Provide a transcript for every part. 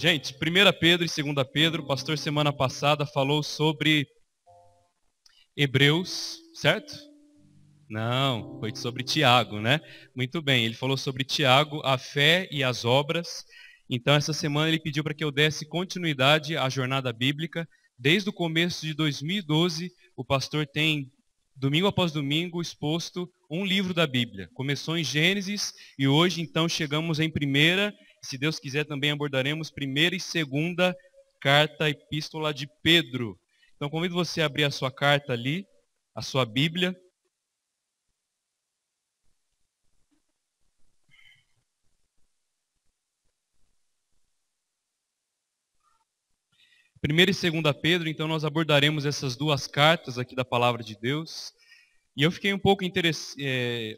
Gente, 1 Pedro e 2 Pedro, o pastor semana passada falou sobre Hebreus, certo? Não, foi sobre Tiago, né? Muito bem, ele falou sobre Tiago, a fé e as obras. Então, essa semana ele pediu para que eu desse continuidade à jornada bíblica. Desde o começo de 2012, o pastor tem, domingo após domingo, exposto um livro da Bíblia. Começou em Gênesis e hoje, então, chegamos em primeira. Se Deus quiser, também abordaremos primeira e segunda carta, epístola de Pedro. Então, convido você a abrir a sua carta ali, a sua Bíblia. Primeira e segunda Pedro, então nós abordaremos essas duas cartas aqui da palavra de Deus. E eu fiquei um pouco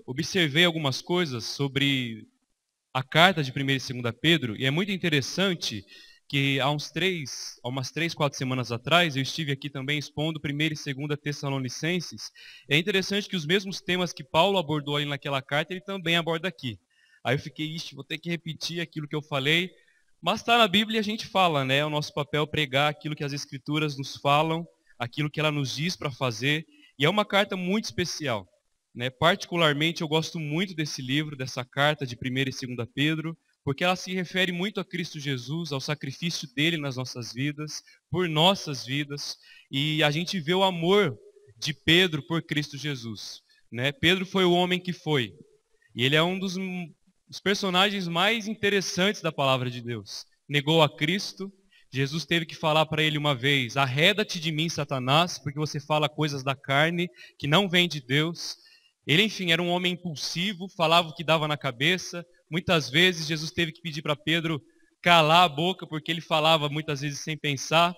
observei algumas coisas sobre a carta de 1 e 2 Pedro, e é muito interessante que há umas 3, 4 semanas atrás, eu estive aqui também expondo 1 e 2 Tessalonicenses. É interessante que os mesmos temas que Paulo abordou ali naquela carta, ele também aborda aqui. Aí eu fiquei, vou ter que repetir aquilo que eu falei, mas está na Bíblia e a gente fala, né? É o nosso papel pregar aquilo que as Escrituras nos falam, aquilo que ela nos diz para fazer, e é uma carta muito especial. Né? Particularmente, eu gosto muito desse livro, dessa carta de 1 e 2 Pedro, porque ela se refere muito a Cristo Jesus, ao sacrifício dele nas nossas vidas, por nossas vidas, e a gente vê o amor de Pedro por Cristo Jesus. Né? Pedro foi o homem que foi, e ele é um dos personagens mais interessantes da palavra de Deus. Negou a Cristo, Jesus teve que falar para ele uma vez: arreda-te de mim, Satanás, porque você fala coisas da carne que não vêm de Deus. Ele, enfim, era um homem impulsivo, falava o que dava na cabeça. Muitas vezes Jesus teve que pedir para Pedro calar a boca, porque ele falava muitas vezes sem pensar.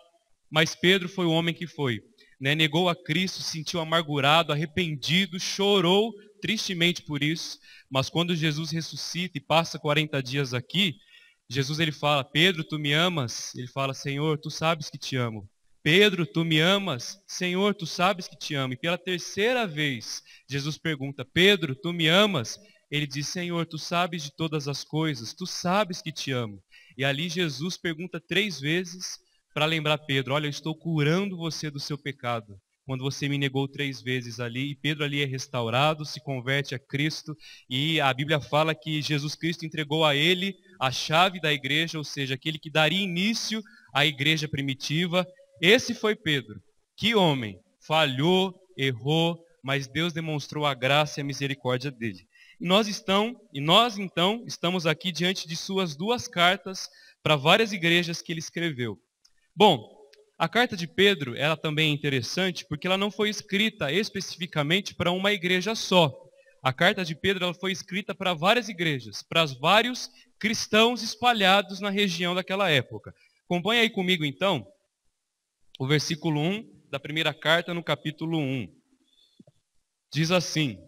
Mas Pedro foi o homem que foi. Né? Negou a Cristo, se sentiu amargurado, arrependido, chorou tristemente por isso. Mas quando Jesus ressuscita e passa 40 dias aqui, Jesus ele fala: Pedro, tu me amas? Ele fala: Senhor, tu sabes que te amo. Pedro, tu me amas? Senhor, tu sabes que te amo. E pela terceira vez, Jesus pergunta: Pedro, tu me amas? Ele diz: Senhor, tu sabes de todas as coisas, tu sabes que te amo. E ali Jesus pergunta 3 vezes para lembrar Pedro: olha, eu estou curando você do seu pecado. Quando você me negou 3 vezes ali, e Pedro ali é restaurado, se converte a Cristo, e a Bíblia fala que Jesus Cristo entregou a ele a chave da igreja, ou seja, aquele que daria início à igreja primitiva. Esse foi Pedro. Que homem! Falhou, errou, mas Deus demonstrou a graça e a misericórdia dele. E nós então estamos aqui diante de suas 2 cartas para várias igrejas que ele escreveu. Bom, a carta de Pedro, ela também é interessante porque ela não foi escrita especificamente para uma igreja só. A carta de Pedro ela foi escrita para várias igrejas, para vários cristãos espalhados na região daquela época. Acompanhe aí comigo então o versículo 1 da primeira carta no capítulo 1. Diz assim: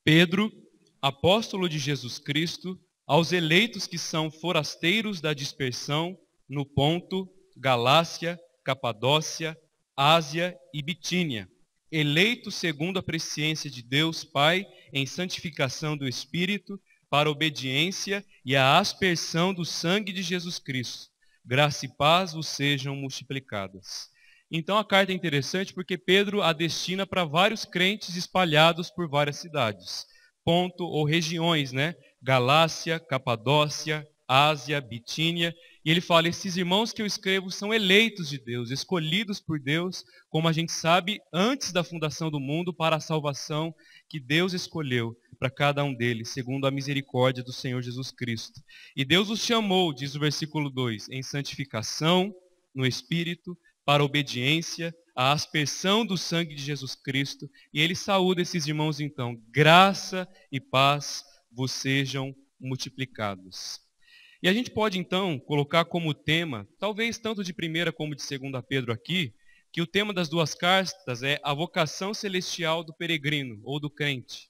Pedro, apóstolo de Jesus Cristo, aos eleitos que são forasteiros da dispersão no Ponto, Galácia, Capadócia, Ásia e Bitínia, eleitos segundo a presciência de Deus Pai em santificação do Espírito, para obediência e a aspersão do sangue de Jesus Cristo. Graça e paz vos sejam multiplicadas. Então a carta é interessante porque Pedro a destina para vários crentes espalhados por várias cidades, ponto ou regiões, né? Galácia, Capadócia, Ásia, Bitínia. E ele fala: esses irmãos que eu escrevo são eleitos de Deus, escolhidos por Deus, como a gente sabe, antes da fundação do mundo, para a salvação que Deus escolheu para cada um deles, segundo a misericórdia do Senhor Jesus Cristo. E Deus os chamou, diz o versículo 2, em santificação, no Espírito, para a obediência, a aspersão do sangue de Jesus Cristo. E ele saúda esses irmãos então: graça e paz vos sejam multiplicados. E a gente pode então colocar como tema, talvez tanto de 1 como de 2 Pedro aqui, que o tema das 2 cartas é a vocação celestial do peregrino ou do crente.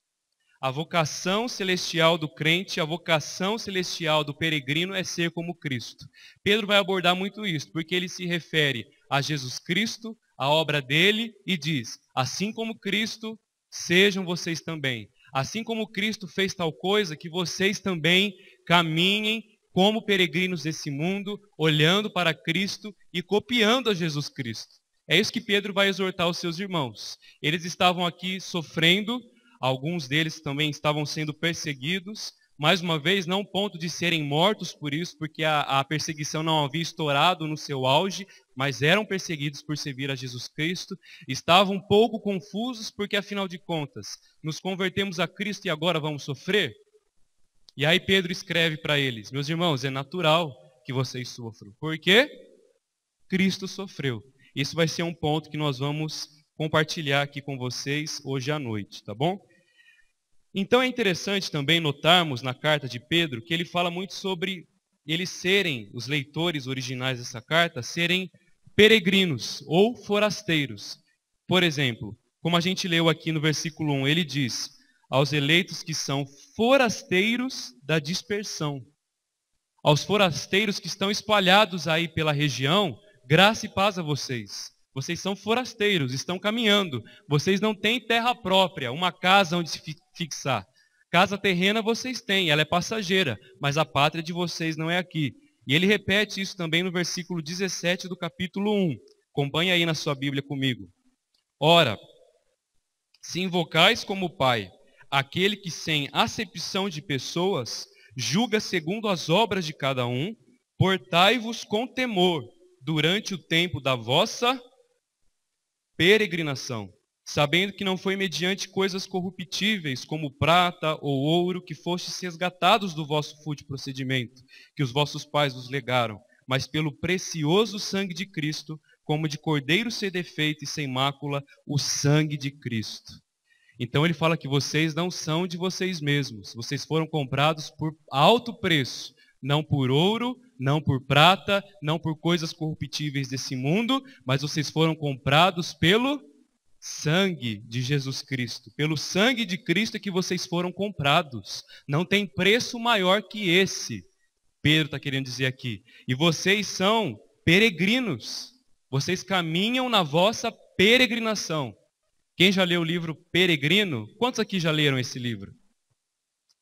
A vocação celestial do crente, a vocação celestial do peregrino é ser como Cristo. Pedro vai abordar muito isso, porque ele se refere a Jesus Cristo, a obra dele, e diz: assim como Cristo, sejam vocês também. Assim como Cristo fez tal coisa, que vocês também caminhem como peregrinos desse mundo, olhando para Cristo e copiando a Jesus Cristo. É isso que Pedro vai exortar os seus irmãos. Eles estavam aqui sofrendo, alguns deles também estavam sendo perseguidos, mais uma vez, não ao ponto de serem mortos por isso, porque a perseguição não havia estourado no seu auge, mas eram perseguidos por servir a Jesus Cristo. Estavam um pouco confusos, porque afinal de contas, nos convertemos a Cristo e agora vamos sofrer? E aí Pedro escreve para eles: meus irmãos, é natural que vocês sofram. Por quê? Cristo sofreu. Isso vai ser um ponto que nós vamos compartilhar aqui com vocês hoje à noite, tá bom? Então é interessante também notarmos na carta de Pedro que ele fala muito sobre eles serem, os leitores originais dessa carta, serem peregrinos ou forasteiros. Por exemplo, como a gente leu aqui no versículo 1, ele diz: aos eleitos que são forasteiros da dispersão. Aos forasteiros que estão espalhados aí pela região, graça e paz a vocês. Vocês são forasteiros, estão caminhando. Vocês não têm terra própria, uma casa onde se fixar. Casa terrena vocês têm, ela é passageira, mas a pátria de vocês não é aqui. E ele repete isso também no versículo 17 do capítulo 1. Acompanhe aí na sua Bíblia comigo. Ora, se invocais como Pai aquele que sem acepção de pessoas julga segundo as obras de cada um, portai-vos com temor durante o tempo da vossa peregrinação, sabendo que não foi mediante coisas corruptíveis, como prata ou ouro, que fostes resgatados do vosso fútil procedimento, que os vossos pais vos legaram, mas pelo precioso sangue de Cristo, como de cordeiro sem defeito e sem mácula, o sangue de Cristo. Então ele fala que vocês não são de vocês mesmos, vocês foram comprados por alto preço, não por ouro, não por prata, não por coisas corruptíveis desse mundo, mas vocês foram comprados pelo sangue de Jesus Cristo. Pelo sangue de Cristo é que vocês foram comprados. Não tem preço maior que esse, Pedro está querendo dizer aqui. E vocês são peregrinos. Vocês caminham na vossa peregrinação. Quem já leu o livro Peregrino? Quantos aqui já leram esse livro?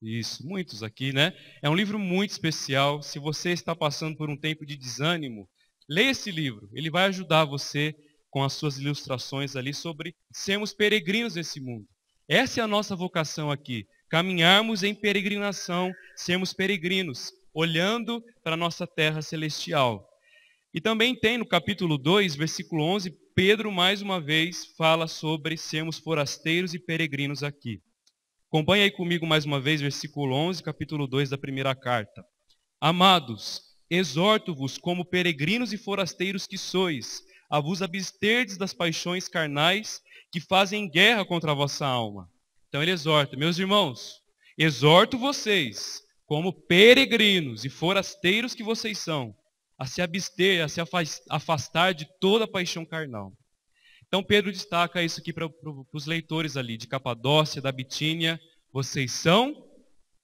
Isso, muitos aqui, né? É um livro muito especial. Se você está passando por um tempo de desânimo, leia esse livro. Ele vai ajudar você com as suas ilustrações ali sobre sermos peregrinos nesse mundo. Essa é a nossa vocação aqui. Caminharmos em peregrinação, sermos peregrinos, olhando para a nossa terra celestial. E também tem no capítulo 2, versículo 11, Pedro mais uma vez fala sobre sermos forasteiros e peregrinos aqui. Acompanhe aí comigo mais uma vez, versículo 11, capítulo 2 da primeira carta. Amados, exorto-vos como peregrinos e forasteiros que sois, a vos absterdes das paixões carnais que fazem guerra contra a vossa alma. Então ele exorta, meus irmãos, exorto vocês como peregrinos e forasteiros que vocês são, a se abster, a se afastar de toda a paixão carnal. Então Pedro destaca isso aqui para os leitores ali de Capadócia, da Bitínia. Vocês são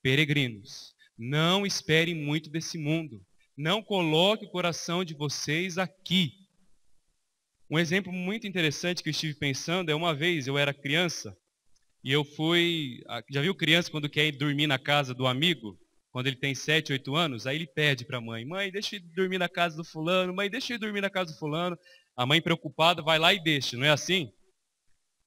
peregrinos. Não esperem muito desse mundo. Não coloque o coração de vocês aqui. Um exemplo muito interessante que eu estive pensando é uma vez, eu era criança, e eu fui... Já viu criança quando quer ir dormir na casa do amigo? Quando ele tem 7, 8 anos, aí ele pede para a mãe, mãe, deixa eu ir dormir na casa do fulano, mãe, deixa eu ir dormir na casa do fulano. A mãe preocupada vai lá e deixa, não é assim?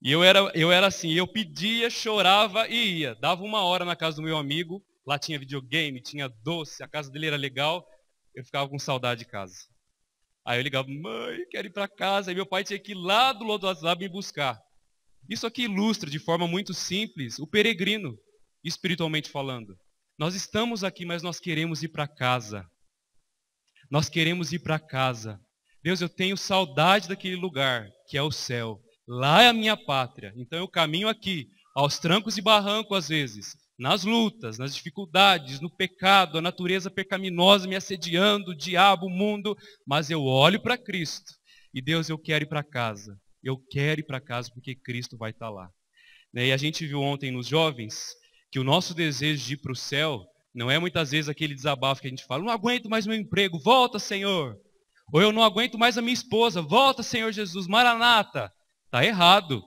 E eu era assim, eu pedia, chorava e ia. Dava 1 hora na casa do meu amigo, lá tinha videogame, tinha doce, a casa dele era legal, eu ficava com saudade de casa. Aí eu ligava, mãe, quero ir para casa, aí meu pai tinha que ir lá do outro lado me buscar. Isso aqui ilustra de forma muito simples o peregrino, espiritualmente falando. Nós estamos aqui, mas nós queremos ir para casa. Nós queremos ir para casa. Deus, eu tenho saudade daquele lugar, que é o céu. Lá é a minha pátria. Então eu caminho aqui, aos trancos e barrancos às vezes, nas lutas, nas dificuldades, no pecado, a natureza pecaminosa me assediando, o diabo, o mundo, mas eu olho para Cristo. E Deus, eu quero ir para casa. Eu quero ir para casa porque Cristo vai estar lá. E a gente viu ontem nos jovens que o nosso desejo de ir para o céu não é muitas vezes aquele desabafo que a gente fala, não aguento mais meu emprego, volta, Senhor. Ou eu não aguento mais a minha esposa, volta, Senhor Jesus, Maranata. Está errado.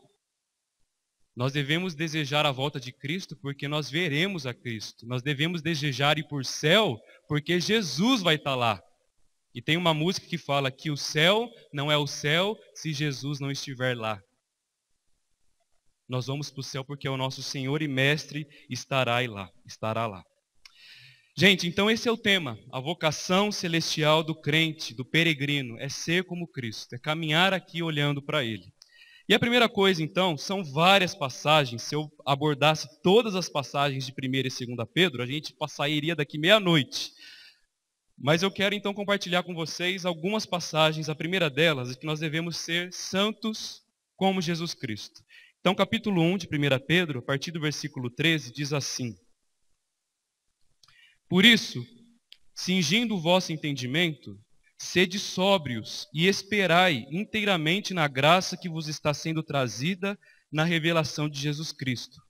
Nós devemos desejar a volta de Cristo porque nós veremos a Cristo. Nós devemos desejar ir para o céu porque Jesus vai estar lá. E tem uma música que fala que o céu não é o céu se Jesus não estiver lá. Nós vamos para o céu porque o nosso Senhor e Mestre estará lá. Gente, então esse é o tema. A vocação celestial do crente, do peregrino, é ser como Cristo, é caminhar aqui olhando para Ele. E a primeira coisa, então, são várias passagens. Se eu abordasse todas as passagens de 1ª e 2ª Pedro, a gente passaria daqui meia-noite. Mas eu quero, então, compartilhar com vocês algumas passagens. A primeira delas é que nós devemos ser santos como Jesus Cristo. Então, capítulo 1 de 1 Pedro, a partir do versículo 13, diz assim: Por isso, cingindo o vosso entendimento, sede sóbrios e esperai inteiramente na graça que vos está sendo trazida na revelação de Jesus Cristo.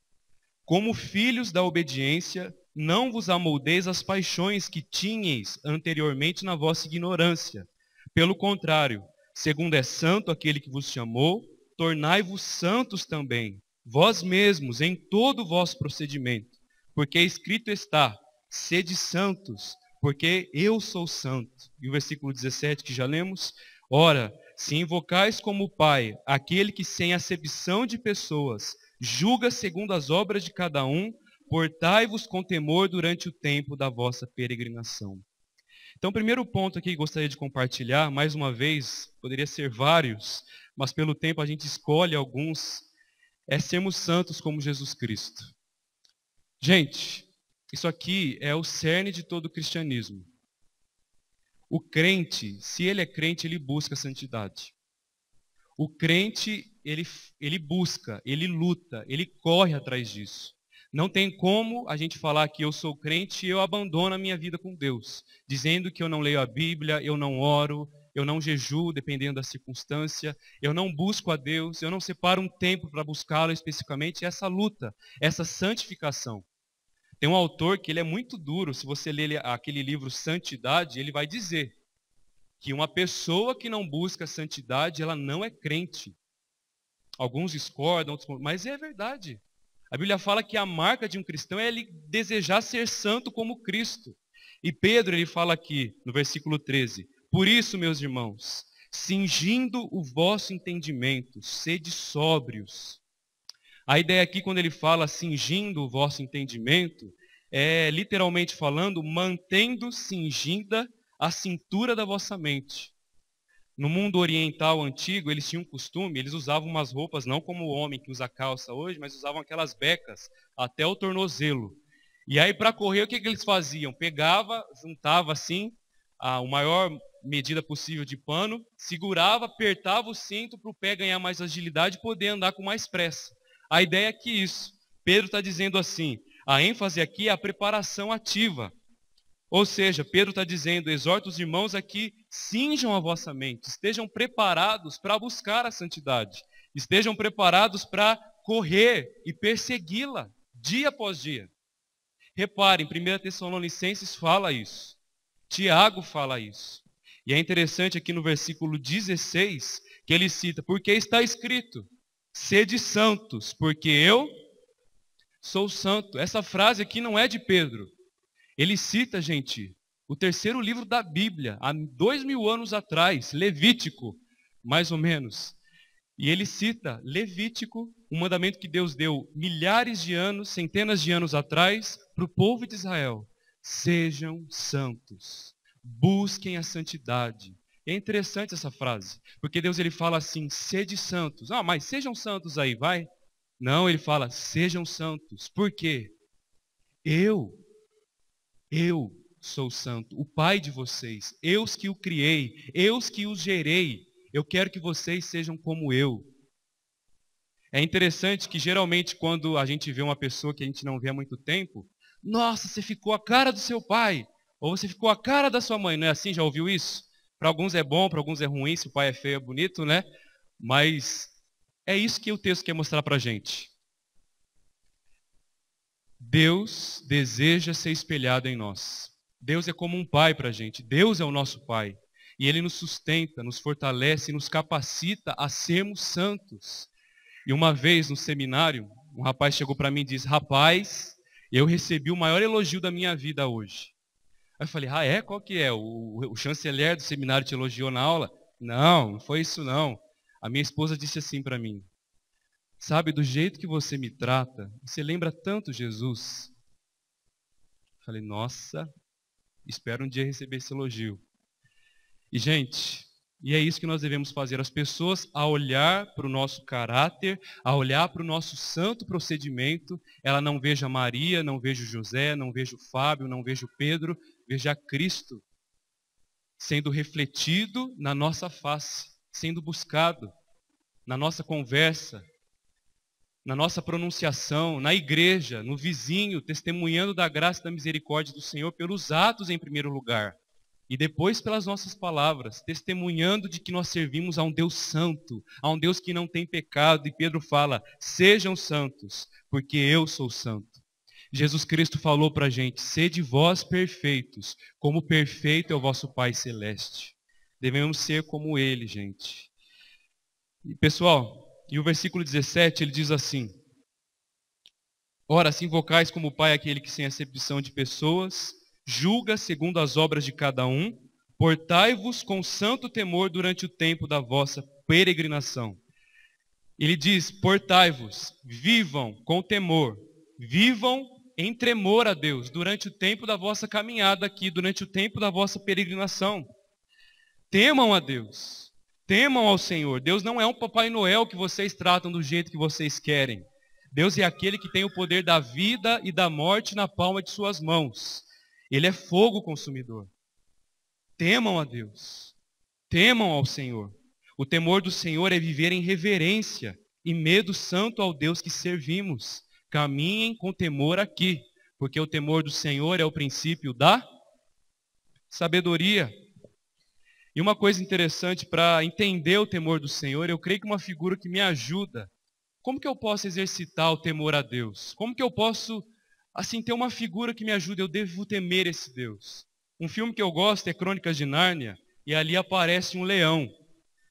Como filhos da obediência, não vos amoldeis às paixões que tinhais anteriormente na vossa ignorância. Pelo contrário, segundo é santo aquele que vos chamou, tornai-vos santos também, vós mesmos, em todo o vosso procedimento. Porque escrito está, sede santos, porque eu sou santo. E o versículo 17 que já lemos: Ora, se invocais como Pai aquele que sem acepção de pessoas julga segundo as obras de cada um, portai-vos com temor durante o tempo da vossa peregrinação. Então, o primeiro ponto aqui que gostaria de compartilhar, mais uma vez, poderia ser vários, mas pelo tempo a gente escolhe alguns, é sermos santos como Jesus Cristo. Gente, isso aqui é o cerne de todo o cristianismo. O crente, se ele é crente, ele busca santidade. O crente, ele busca, ele luta, ele corre atrás disso. Não tem como a gente falar que eu sou crente e eu abandono a minha vida com Deus, dizendo que eu não leio a Bíblia, eu não oro, eu não jejuo, dependendo da circunstância, eu não busco a Deus, eu não separo um tempo para buscá-lo especificamente. Essa luta, essa santificação. Tem um autor que ele é muito duro. Se você ler aquele livro Santidade, ele vai dizer que uma pessoa que não busca santidade, ela não é crente. Alguns discordam, outros, mas é verdade. A Bíblia fala que a marca de um cristão é ele desejar ser santo como Cristo. E Pedro, ele fala aqui, no versículo 13, por isso, meus irmãos, cingindo o vosso entendimento, sede sóbrios. A ideia aqui, quando ele fala cingindo o vosso entendimento, é literalmente falando, mantendo cingida a cintura da vossa mente. No mundo oriental antigo, eles tinham um costume, eles usavam umas roupas, não como o homem que usa calça hoje, mas usavam aquelas becas até o tornozelo. E aí, para correr, o que eles faziam? Pegava, juntava assim, a maior medida possível de pano, segurava, apertava o cinto para o pé ganhar mais agilidade e poder andar com mais pressa. A ideia é que isso. Pedro está dizendo assim, a ênfase aqui é a preparação ativa. Ou seja, Pedro está dizendo, exorta os irmãos a que cinjam a vossa mente, estejam preparados para buscar a santidade, estejam preparados para correr e persegui-la, dia após dia. Reparem, 1 Tessalonicenses fala isso, Tiago fala isso. E é interessante aqui no versículo 16, que ele cita, porque está escrito, sede santos, porque eu sou santo. Essa frase aqui não é de Pedro. Ele cita, gente, o terceiro livro da Bíblia, há 2000 anos atrás, Levítico, mais ou menos. E ele cita Levítico, um mandamento que Deus deu milhares de anos, centenas de anos atrás, para o povo de Israel. Sejam santos, busquem a santidade. E é interessante essa frase, porque Deus ele fala assim, sede santos. Ah, mas sejam santos aí, vai. Não, ele fala, sejam santos. Por quê? Eu sou santo, o Pai de vocês, eu que o criei, eu que os gerei, eu quero que vocês sejam como eu. É interessante que geralmente quando a gente vê uma pessoa que a gente não vê há muito tempo, nossa, você ficou a cara do seu pai, ou você ficou a cara da sua mãe, não é assim? Já ouviu isso? Para alguns é bom, para alguns é ruim, se o pai é feio é bonito, né? Mas é isso que o texto quer mostrar para a gente. Deus deseja ser espelhado em nós. Deus é como um pai para a gente. Deus é o nosso pai. E Ele nos sustenta, nos fortalece, nos capacita a sermos santos. E uma vez no seminário, um rapaz chegou para mim e disse, rapaz, eu recebi o maior elogio da minha vida hoje. Aí eu falei, ah é? Qual que é? O chanceler do seminário te elogiou na aula? Não, não foi isso não. A minha esposa disse assim para mim, sabe, do jeito que você me trata, você lembra tanto Jesus. Eu falei, nossa, espero um dia receber esse elogio. E, gente, e é isso que nós devemos fazer. As pessoas, a olhar para o nosso caráter, a olhar para o nosso santo procedimento, ela não veja Maria, não veja o José, não veja o Fábio, não veja o Pedro, veja Cristo sendo refletido na nossa face, sendo buscado na nossa conversa, na nossa pronunciação, na igreja, no vizinho, testemunhando da graça e da misericórdia do Senhor pelos atos em primeiro lugar. E depois pelas nossas palavras, testemunhando de que nós servimos a um Deus santo, a um Deus que não tem pecado. E Pedro fala, sejam santos, porque eu sou santo. Jesus Cristo falou para a gente, sede vós perfeitos, como perfeito é o vosso Pai Celeste. Devemos ser como Ele, gente. E pessoal, e o versículo 17, ele diz assim, ora, se invocais como Pai aquele que sem acepção de pessoas, julga segundo as obras de cada um, portai-vos com santo temor durante o tempo da vossa peregrinação. Ele diz, portai-vos, vivam com temor, vivam em tremor a Deus, durante o tempo da vossa caminhada aqui, durante o tempo da vossa peregrinação. Temam a Deus, temam ao Senhor. Deus não é um Papai Noel que vocês tratam do jeito que vocês querem. Deus é aquele que tem o poder da vida e da morte na palma de suas mãos. Ele é fogo consumidor. Temam a Deus. Temam ao Senhor. O temor do Senhor é viver em reverência e medo santo ao Deus que servimos. Caminhem com temor aqui, porque o temor do Senhor é o princípio da sabedoria. E uma coisa interessante para entender o temor do Senhor, eu creio que uma figura que me ajuda. Como que eu posso exercitar o temor a Deus? Como que eu posso, assim, ter uma figura que me ajude? Eu devo temer esse Deus. Um filme que eu gosto é Crônicas de Nárnia, e ali aparece um leão,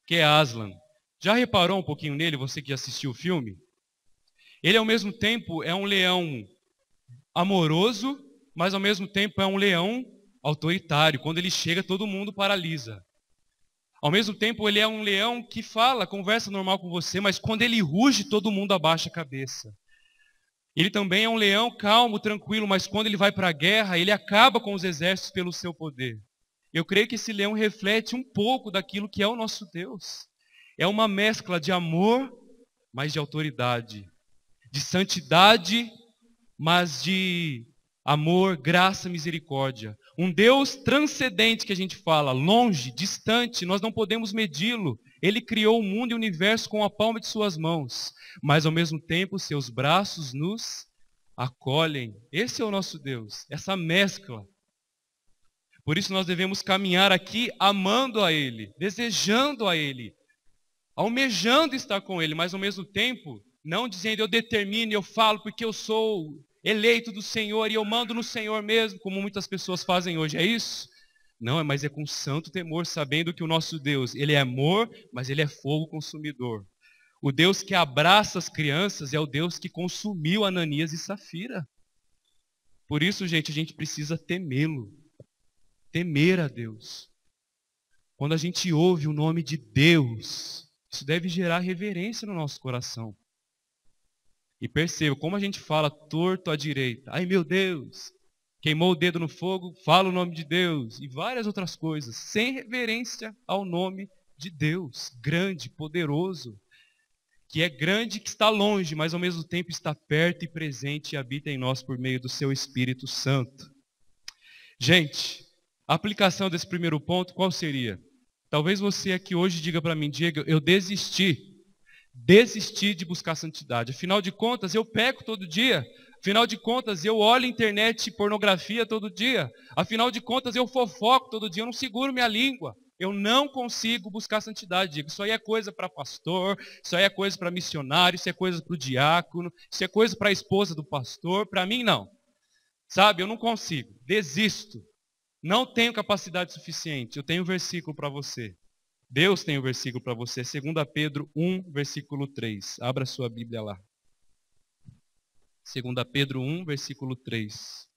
que é Aslan. Já reparou um pouquinho nele, você que assistiu o filme? Ele, ao mesmo tempo, é um leão amoroso, mas, ao mesmo tempo, é um leão autoritário. Quando ele chega, todo mundo paralisa. Ao mesmo tempo, ele é um leão que fala, conversa normal com você, mas quando ele ruge, todo mundo abaixa a cabeça. Ele também é um leão calmo, tranquilo, mas quando ele vai para a guerra, ele acaba com os exércitos pelo seu poder. Eu creio que esse leão reflete um pouco daquilo que é o nosso Deus. É uma mescla de amor, mas de autoridade. De santidade, mas de amor, graça, misericórdia. Um Deus transcendente que a gente fala, longe, distante, nós não podemos medi-lo. Ele criou o mundo e o universo com a palma de suas mãos, mas ao mesmo tempo seus braços nos acolhem. Esse é o nosso Deus, essa mescla. Por isso nós devemos caminhar aqui amando a Ele, desejando a Ele, almejando estar com Ele, mas ao mesmo tempo não dizendo eu determino, eu falo porque eu sou eleito do Senhor e eu mando no Senhor mesmo, como muitas pessoas fazem hoje, é isso? Não, mas é com santo temor, sabendo que o nosso Deus, Ele é amor, mas Ele é fogo consumidor. O Deus que abraça as crianças é o Deus que consumiu Ananias e Safira. Por isso, gente, a gente precisa temê-lo, temer a Deus. Quando a gente ouve o nome de Deus, isso deve gerar reverência no nosso coração. E perceba, como a gente fala torto à direita. Ai meu Deus, queimou o dedo no fogo, fala o nome de Deus. E várias outras coisas, sem reverência ao nome de Deus. Grande, poderoso. Que é grande, que está longe, mas ao mesmo tempo está perto e presente e habita em nós por meio do seu Espírito Santo. Gente, a aplicação desse primeiro ponto, qual seria? Talvez você aqui hoje diga para mim, Diego, eu desisti de buscar santidade. Afinal de contas, eu peco todo dia. Afinal de contas, eu olho internet e pornografia todo dia. Afinal de contas, eu fofoco todo dia. Eu não seguro minha língua. Eu não consigo buscar santidade. Digo, isso aí é coisa para pastor, isso aí é coisa para missionário, isso é coisa para o diácono, isso é coisa para a esposa do pastor. Para mim, não. Sabe, eu não consigo. Desisto. Não tenho capacidade suficiente. Eu tenho um versículo para você. Deus tem um versículo para você, 2 Pedro 1, versículo 3. Abra sua Bíblia lá. 2 Pedro 1, versículo 3.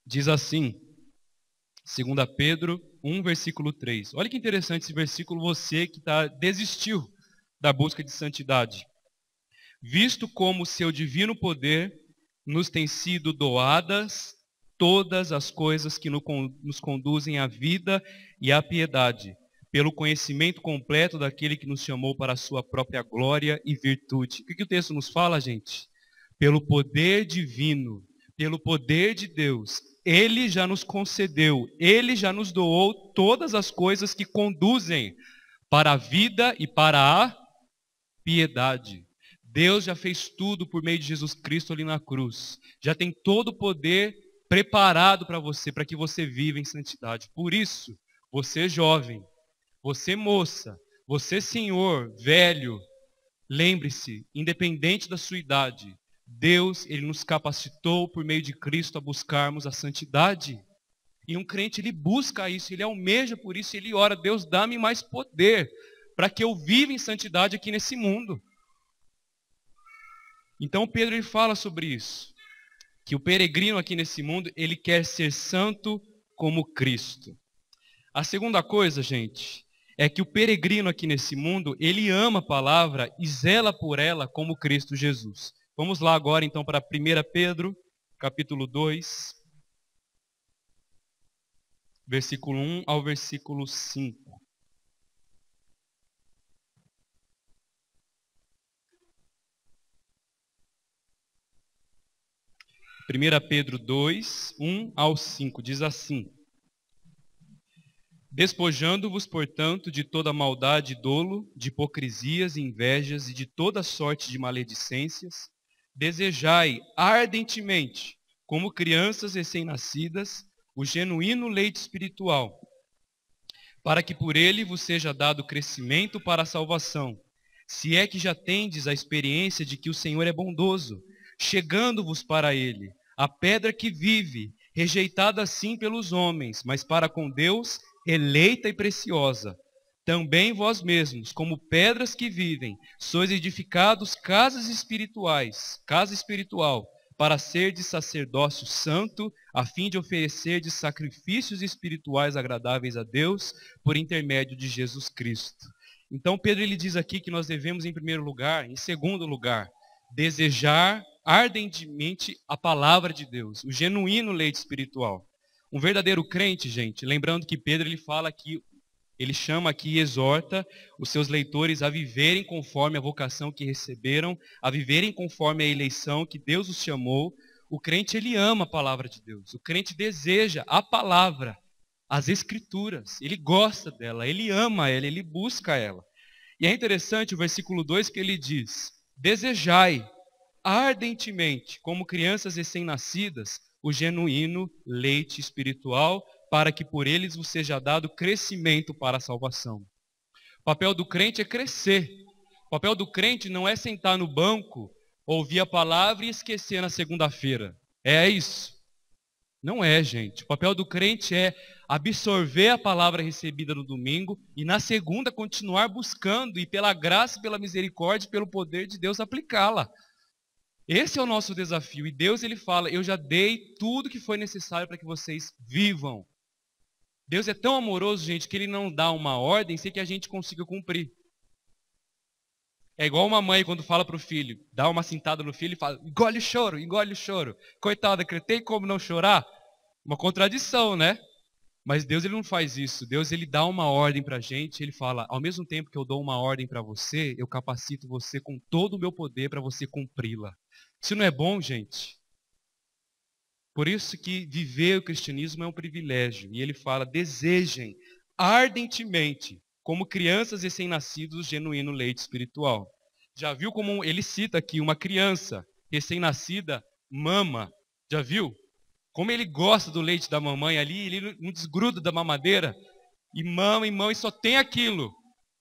Diz assim, 2 Pedro 1, versículo 3. Olha que interessante esse versículo, você que desistiu da busca de santidade. Visto como seu divino poder nos tem sido doadas todas as coisas que nos conduzem à vida e à piedade, pelo conhecimento completo daquele que nos chamou para a sua própria glória e virtude. O que o texto nos fala, gente? Pelo poder divino, pelo poder de Deus, Ele já nos concedeu, Ele já nos doou todas as coisas que conduzem para a vida e para a piedade. Deus já fez tudo por meio de Jesus Cristo ali na cruz. Já tem todo o poder preparado para você, para que você viva em santidade. Por isso, você jovem, você moça, você senhor, velho, lembre-se, independente da sua idade, Deus, Ele nos capacitou por meio de Cristo a buscarmos a santidade. E um crente, ele busca isso, ele almeja por isso, ele ora, Deus, dá-me mais poder para que eu viva em santidade aqui nesse mundo. Então Pedro ele fala sobre isso, que o peregrino aqui nesse mundo, ele quer ser santo como Cristo. A segunda coisa, gente, é que o peregrino aqui nesse mundo, ele ama a palavra e zela por ela como Cristo Jesus. Vamos lá agora então para 1 Pedro, capítulo 2, versículo 1 ao versículo 5. 1 Pedro 2, 1 ao 5, diz assim: Despojando-vos, portanto, de toda maldade e dolo, de hipocrisias e invejas e de toda sorte de maledicências, desejai ardentemente, como crianças recém-nascidas, o genuíno leite espiritual, para que por ele vos seja dado crescimento para a salvação, se é que já tendes a experiência de que o Senhor é bondoso, chegando-vos para ele, a pedra que vive, rejeitada assim pelos homens, mas para com Deus, eleita e preciosa. Também vós mesmos, como pedras que vivem, sois edificados casa espiritual, para ser de sacerdócio santo, a fim de oferecer de sacrifícios espirituais agradáveis a Deus, por intermédio de Jesus Cristo. Então Pedro ele diz aqui que nós devemos em primeiro lugar, em segundo lugar, desejar ardentemente a palavra de Deus, o genuíno leite espiritual. Um verdadeiro crente, gente, lembrando que Pedro ele fala que ele chama aqui e exorta os seus leitores a viverem conforme a vocação que receberam, a viverem conforme a eleição que Deus os chamou. O crente ele ama a palavra de Deus. O crente deseja a palavra, as escrituras. Ele gosta dela, ele ama ela, ele busca ela. E é interessante o versículo 2 que ele diz: desejai ardentemente, como crianças recém-nascidas, o genuíno leite espiritual, para que por eles vos seja dado crescimento para a salvação. O papel do crente é crescer. O papel do crente não é sentar no banco, ouvir a palavra e esquecer na segunda-feira. É isso? Não é, gente. O papel do crente é absorver a palavra recebida no domingo e na segunda continuar buscando e pela graça, pela misericórdia, pelo poder de Deus aplicá-la. Esse é o nosso desafio. E Deus ele fala, eu já dei tudo que foi necessário para que vocês vivam. Deus é tão amoroso, gente, que ele não dá uma ordem sem que a gente consiga cumprir. É igual uma mãe quando fala para o filho, dá uma cintada no filho e fala, engole o choro, engole o choro. Coitada, tem como não chorar? Uma contradição, né? Mas Deus ele não faz isso. Deus ele dá uma ordem para a gente, ele fala, ao mesmo tempo que eu dou uma ordem para você, eu capacito você com todo o meu poder para você cumpri-la. Isso não é bom, gente? Por isso que viver o cristianismo é um privilégio. E ele fala, desejem ardentemente, como crianças recém-nascidos, o genuíno leite espiritual. Já viu como ele cita aqui, uma criança recém-nascida mama. Já viu? Como ele gosta do leite da mamãe ali, ele não desgruda da mamadeira. E mama e só tem aquilo.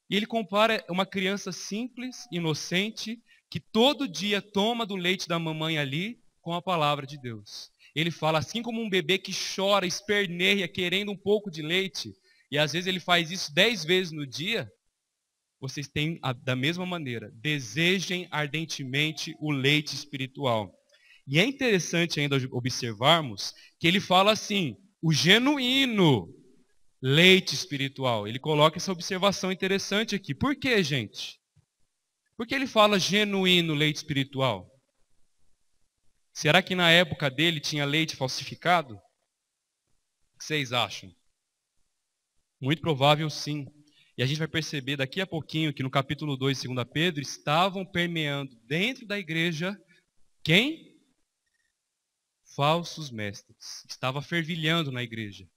E ele compara uma criança simples, inocente, que todo dia toma do leite da mamãe ali com a palavra de Deus. Ele fala, assim como um bebê que chora, esperneia, querendo um pouco de leite, e às vezes ele faz isso 10 vezes no dia, vocês têm da mesma maneira, desejem ardentemente o leite espiritual. E é interessante ainda observarmos que ele fala assim, o genuíno leite espiritual. Ele coloca essa observação interessante aqui. Por quê, gente? Por que ele fala genuíno leite espiritual? Será que na época dele tinha leite falsificado? O que vocês acham? Muito provável sim. E a gente vai perceber daqui a pouquinho que no capítulo 2 de 2 Pedro estavam permeando dentro da igreja quem? Falsos mestres. Estava fervilhando na igreja.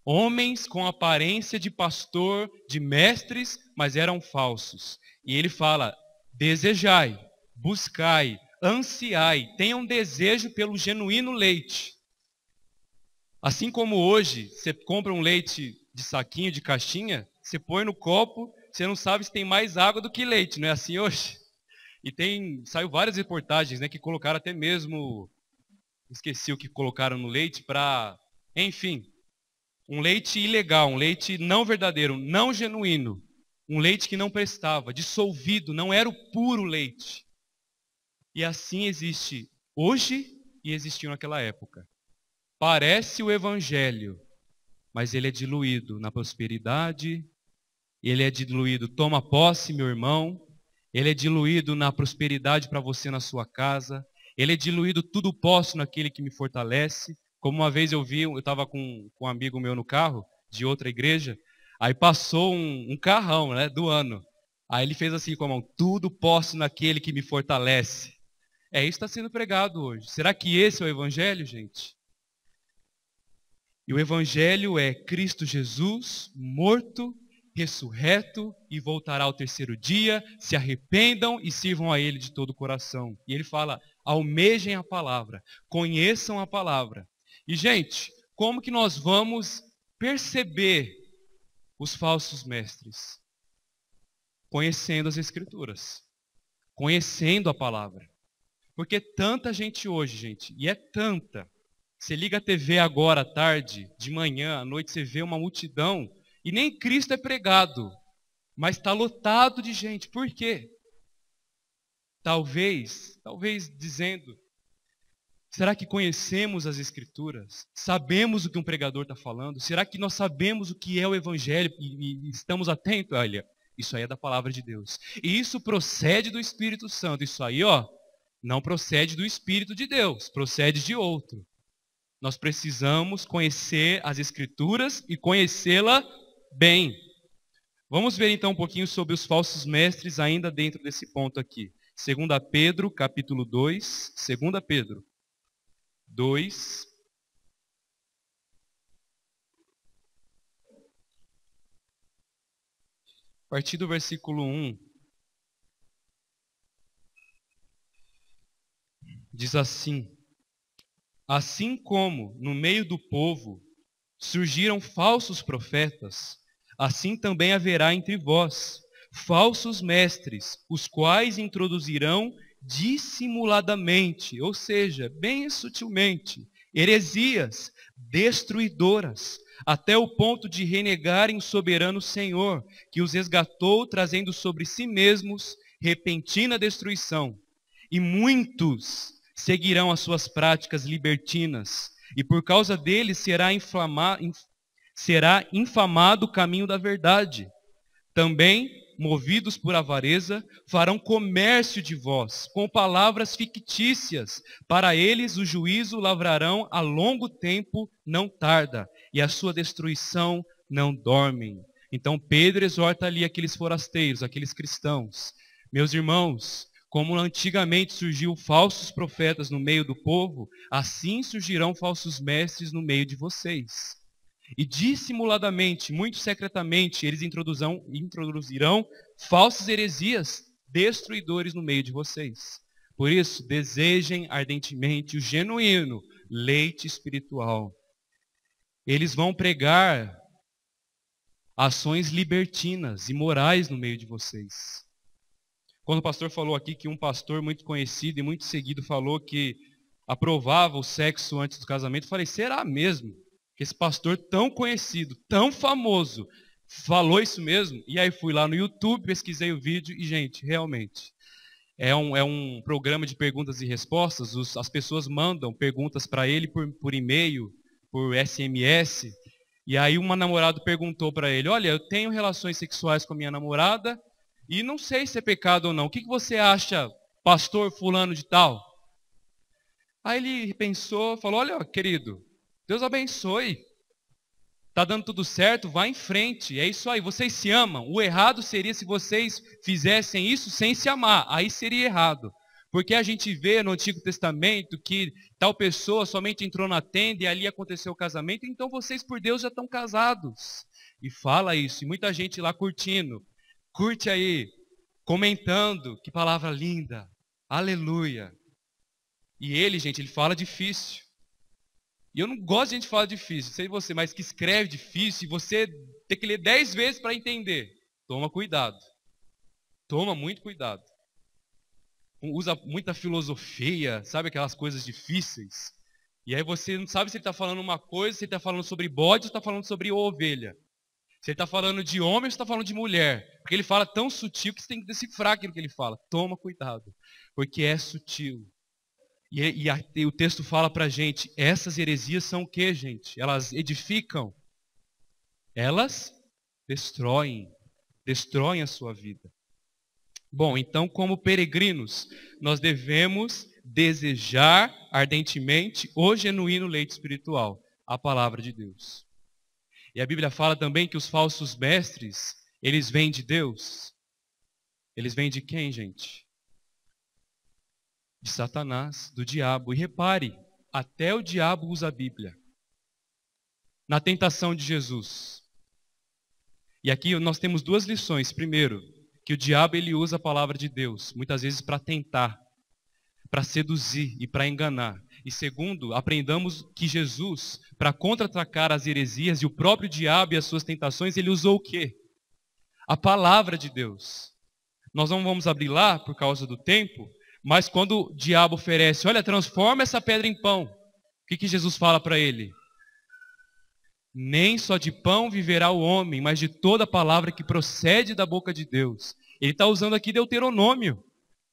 Homens com aparência de pastor, de mestres, mas eram falsos. E ele fala, desejai, buscai, ansiai, tenham desejo pelo genuíno leite. Assim como hoje, você compra um leite de saquinho, de caixinha, você põe no copo, você não sabe se tem mais água do que leite, não é assim hoje? E saiu várias reportagens, né, que colocaram até mesmo, esqueci o que colocaram no leite, enfim, um leite ilegal, um leite não verdadeiro, não genuíno, um leite que não prestava, dissolvido, não era o puro leite. E assim existe hoje e existiu naquela época. Parece o evangelho, mas ele é diluído na prosperidade, ele é diluído, toma posse, meu irmão, ele é diluído na prosperidade para você na sua casa, ele é diluído tudo posso naquele que me fortalece. Como uma vez eu estava com um amigo meu no carro, de outra igreja, aí passou um carrão, né, do ano. Aí ele fez assim com a mão, tudo posso naquele que me fortalece. Isso está sendo pregado hoje. Será que esse é o evangelho, gente? E o evangelho é Cristo Jesus, morto, ressurreto e voltará ao terceiro dia, se arrependam e sirvam a Ele de todo o coração. E ele fala, almejem a palavra, conheçam a palavra. E gente, como que nós vamos perceber os falsos mestres? Conhecendo as Escrituras, conhecendo a palavra. Porque tanta gente hoje, gente, e é tanta. Você liga a TV agora à tarde, de manhã, à noite, você vê uma multidão, e nem Cristo é pregado, mas está lotado de gente. Por quê? Talvez dizendo, será que conhecemos as Escrituras? Sabemos o que um pregador está falando? Será que nós sabemos o que é o Evangelho e estamos atentos? Olha, isso aí é da palavra de Deus. E isso procede do Espírito Santo. Isso aí, não procede do Espírito de Deus, procede de outro. Nós precisamos conhecer as Escrituras e conhecê-la bem. Vamos ver então um pouquinho sobre os falsos mestres ainda dentro desse ponto aqui. 2 Pedro, capítulo 2, 2 Pedro 2. A partir do versículo 1. Diz assim, assim como no meio do povo surgiram falsos profetas, assim também haverá entre vós falsos mestres, os quais introduzirão dissimuladamente, ou seja, bem sutilmente, heresias destruidoras, até o ponto de renegarem o soberano Senhor, que os resgatou, trazendo sobre si mesmos repentina destruição. E muitos seguirão as suas práticas libertinas, e por causa deles será infamado o caminho da verdade. Também, movidos por avareza, farão comércio de vós, com palavras fictícias. Para eles o juízo lavrarão a longo tempo, não tarda, e a sua destruição não dorme. Então Pedro exorta ali aqueles forasteiros, aqueles cristãos. Meus irmãos, como antigamente surgiu falsos profetas no meio do povo, assim surgirão falsos mestres no meio de vocês. E dissimuladamente, muito secretamente, eles introduzirão falsas heresias destruidores no meio de vocês. Por isso, desejem ardentemente o genuíno leite espiritual. Eles vão pregar ações libertinas e morais no meio de vocês. Quando o pastor falou aqui que um pastor muito conhecido e muito seguido falou que aprovava o sexo antes do casamento, eu falei, será mesmo? Que esse pastor tão conhecido, tão famoso, falou isso mesmo? E aí fui lá no YouTube, pesquisei o vídeo e, gente, realmente, é um programa de perguntas e respostas. As pessoas mandam perguntas para ele por e-mail, por SMS. E aí uma namorada perguntou para ele, olha, eu tenho relações sexuais com a minha namorada e não sei se é pecado ou não. O que você acha, pastor fulano de tal? Aí ele pensou, falou, olha, querido, Deus abençoe. Está dando tudo certo, vá em frente. É isso aí, vocês se amam. O errado seria se vocês fizessem isso sem se amar. Aí seria errado. Porque a gente vê no Antigo Testamento que tal pessoa somente entrou na tenda e ali aconteceu o casamento, então vocês por Deus já estão casados. E fala isso, e muita gente lá curtindo. Curte aí, comentando, que palavra linda. Aleluia. E ele, gente, ele fala difícil. E eu não gosto de gente que fala difícil, sei você, mas que escreve difícil e você tem que ler 10 vezes para entender. Toma cuidado. Toma muito cuidado. Usa muita filosofia, sabe aquelas coisas difíceis. E aí você não sabe se ele está falando uma coisa, se ele está falando sobre bode ou está falando sobre ovelha. Se ele está falando de homem ou se está falando de mulher. Porque ele fala tão sutil que você tem que decifrar aquilo que ele fala. Toma cuidado, porque é sutil. E o texto fala para a gente, essas heresias são o que, gente? Elas edificam, elas destroem a sua vida. Bom, então como peregrinos, nós devemos desejar ardentemente o genuíno leite espiritual, a palavra de Deus. E a Bíblia fala também que os falsos mestres, eles vêm de Deus. Eles vêm de quem, gente? De Satanás, do diabo. E repare, até o diabo usa a Bíblia. Na tentação de Jesus. E aqui nós temos duas lições. Primeiro, que o diabo ele usa a palavra de Deus, muitas vezes para tentar, para seduzir e para enganar. E segundo, aprendamos que Jesus, para contra-atacar as heresias e o próprio diabo e as suas tentações, ele usou o quê? A palavra de Deus. Nós não vamos abrir lá por causa do tempo, mas quando o diabo oferece, olha, transforma essa pedra em pão. O que Jesus fala para ele? Nem só de pão viverá o homem, mas de toda palavra que procede da boca de Deus. Ele está usando aqui Deuteronômio,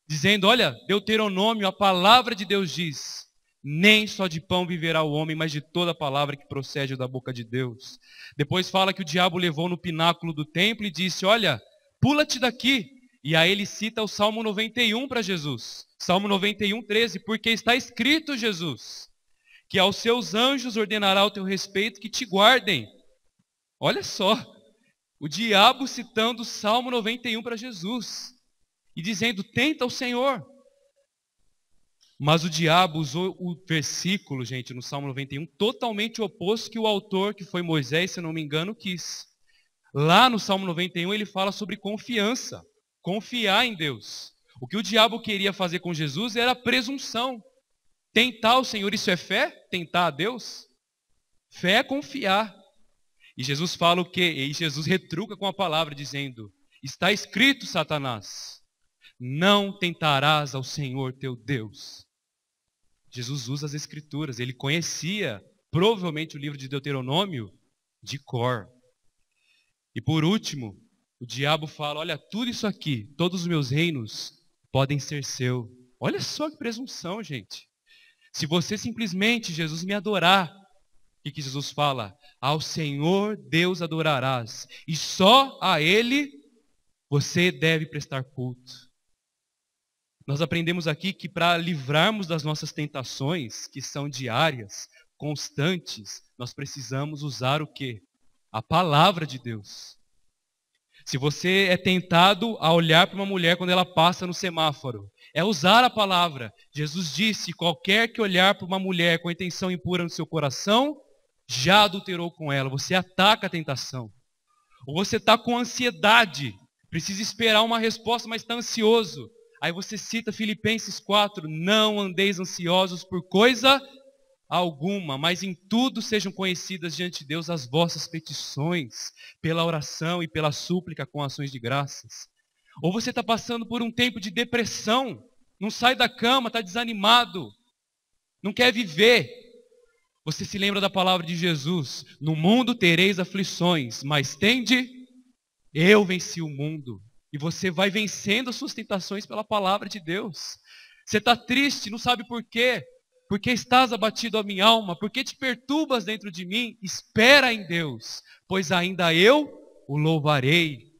dizendo, olha, Deuteronômio, a palavra de Deus diz, nem só de pão viverá o homem, mas de toda palavra que procede da boca de Deus. Depois fala que o diabo levou no pináculo do templo e disse, olha, pula-te daqui. E aí ele cita o Salmo 91 para Jesus. Salmo 91, 13. Porque está escrito, Jesus, que aos seus anjos ordenará o teu respeito que te guardem. Olha só, o diabo citando o Salmo 91 para Jesus. E dizendo, tenta o Senhor. Mas o diabo usou o versículo, gente, no Salmo 91, totalmente oposto que o autor, que foi Moisés, se não me engano, quis. Lá no Salmo 91 ele fala sobre confiança. Confiar em Deus. O que o diabo queria fazer com Jesus era presunção. Tentar o Senhor, isso é fé? Tentar a Deus? Fé é confiar. E Jesus fala o quê? E Jesus retruca com a palavra dizendo, está escrito, Satanás, não tentarás ao Senhor teu Deus. Jesus usa as escrituras, ele conhecia provavelmente o livro de Deuteronômio de cor. E por último, o diabo fala, olha, tudo isso aqui, todos os meus reinos podem ser seu. Olha só que presunção, gente. Se você simplesmente, Jesus, me adorar, o que Jesus fala? Ao Senhor Deus adorarás, e só a Ele você deve prestar culto. Nós aprendemos aqui que para livrarmos das nossas tentações, que são diárias, constantes, nós precisamos usar o quê? A palavra de Deus. Se você é tentado a olhar para uma mulher quando ela passa no semáforo, é usar a palavra. Jesus disse, qualquer que olhar para uma mulher com intenção impura no seu coração, já adulterou com ela. Você ataca a tentação. Ou você está com ansiedade, precisa esperar uma resposta, mas está ansioso. Aí você cita Filipenses 4, não andeis ansiosos por coisa alguma, mas em tudo sejam conhecidas diante de Deus as vossas petições, pela oração e pela súplica com ações de graças. Ou você está passando por um tempo de depressão, não sai da cama, está desanimado, não quer viver. Você se lembra da palavra de Jesus, no mundo tereis aflições, mas tende, eu venci o mundo. E E você vai vencendo as suas tentações pela palavra de Deus. Você está triste, não sabe por quê? Porque estás abatido a minha alma, porque te perturbas dentro de mim? Espera em Deus, pois ainda eu o louvarei.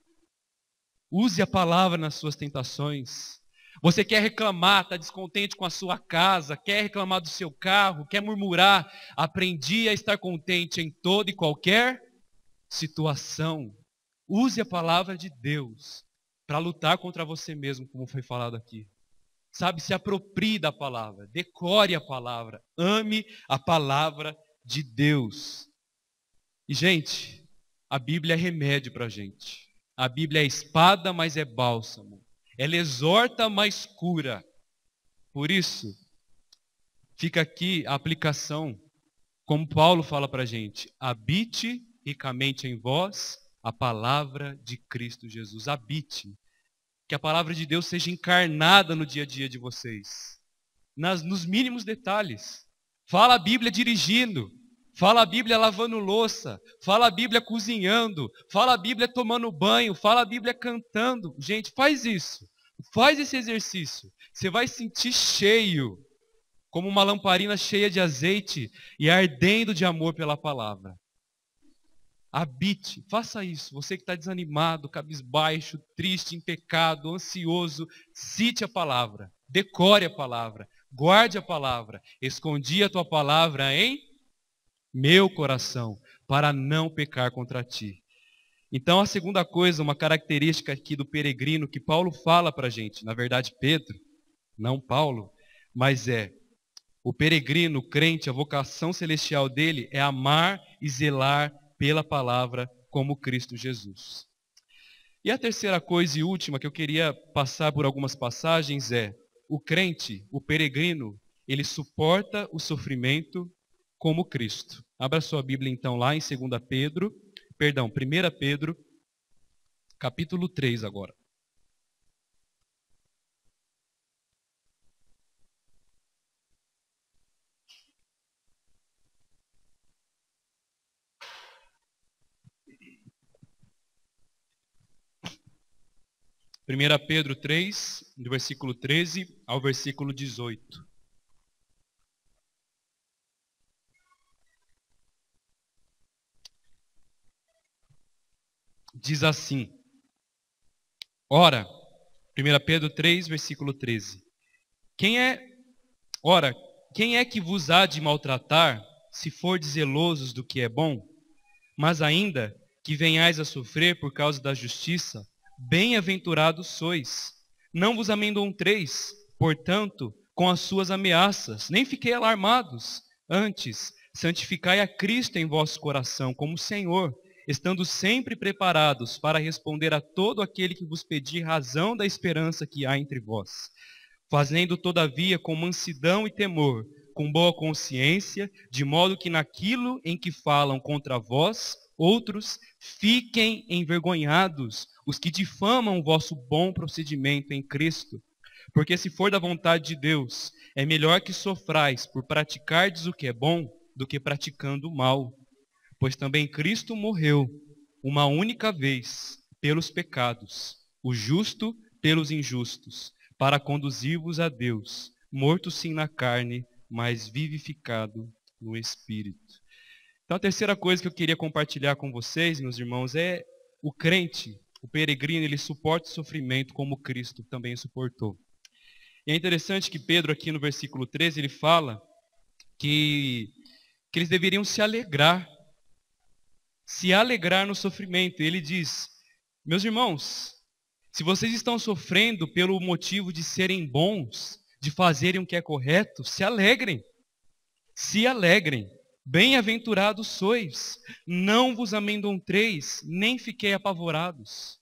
Use a palavra nas suas tentações. Você quer reclamar, está descontente com a sua casa, quer reclamar do seu carro, quer murmurar. Aprendi a estar contente em toda e qualquer situação. Use a palavra de Deus para lutar contra você mesmo, como foi falado aqui. Sabe, se aproprie da palavra, decore a palavra, ame a palavra de Deus. E, gente, a Bíblia é remédio para a gente. A Bíblia é espada, mas é bálsamo. Ela exorta, mas cura. Por isso, fica aqui a aplicação, como Paulo fala para a gente: habite ricamente em vós a palavra de Cristo Jesus. Habite. Que a palavra de Deus seja encarnada no dia a dia de vocês. Nos mínimos detalhes. Fala a Bíblia dirigindo. Fala a Bíblia lavando louça. Fala a Bíblia cozinhando. Fala a Bíblia tomando banho. Fala a Bíblia cantando. Gente, faz isso. Faz esse exercício. Você vai sentir cheio, como uma lamparina cheia de azeite e ardendo de amor pela palavra. Habite, faça isso. Você que está desanimado, cabisbaixo, triste, em pecado, ansioso, cite a palavra, decore a palavra, guarde a palavra. Escondi a tua palavra em meu coração, para não pecar contra ti. Então a segunda coisa, uma característica aqui do peregrino que Paulo fala para a gente, na verdade Pedro, não Paulo, mas o peregrino, o crente, a vocação celestial dele é amar e zelar pela palavra como Cristo Jesus. E a terceira coisa e última que eu queria passar por algumas passagens o crente, o peregrino, ele suporta o sofrimento como Cristo. Abra sua Bíblia então lá em 1 Pedro, capítulo 3 agora. Primeira Pedro 3, do versículo 13 ao versículo 18. Diz assim: Ora, 1 Pedro 3, versículo 13. Quem é que vos há de maltratar, se fordes zelosos do que é bom? Mas ainda que venhais a sofrer por causa da justiça, bem-aventurados sois. Não vos amedronteis, portanto, com as suas ameaças, nem fiquei alarmados. Antes, santificai a Cristo em vosso coração como Senhor, estando sempre preparados para responder a todo aquele que vos pedir razão da esperança que há entre vós. Fazendo, todavia, com mansidão e temor, com boa consciência, de modo que naquilo em que falam contra vós, outros, fiquem envergonhados, os que difamam o vosso bom procedimento em Cristo. Porque se for da vontade de Deus, é melhor que sofrais por praticardes o que é bom, do que praticando o mal. Pois também Cristo morreu uma única vez pelos pecados, o justo pelos injustos, para conduzir-vos a Deus, morto sim na carne, mas vivificado no Espírito. Então a terceira coisa que eu queria compartilhar com vocês, meus irmãos, é o crente, o peregrino, ele suporta o sofrimento como Cristo também suportou. E é interessante que Pedro aqui no versículo 13, ele fala que eles deveriam se alegrar no sofrimento. E ele diz: meus irmãos, se vocês estão sofrendo pelo motivo de serem bons, de fazerem o que é correto, se alegrem. Se alegrem. Bem-aventurados sois, não vos amedronteis, nem fiquei apavorados.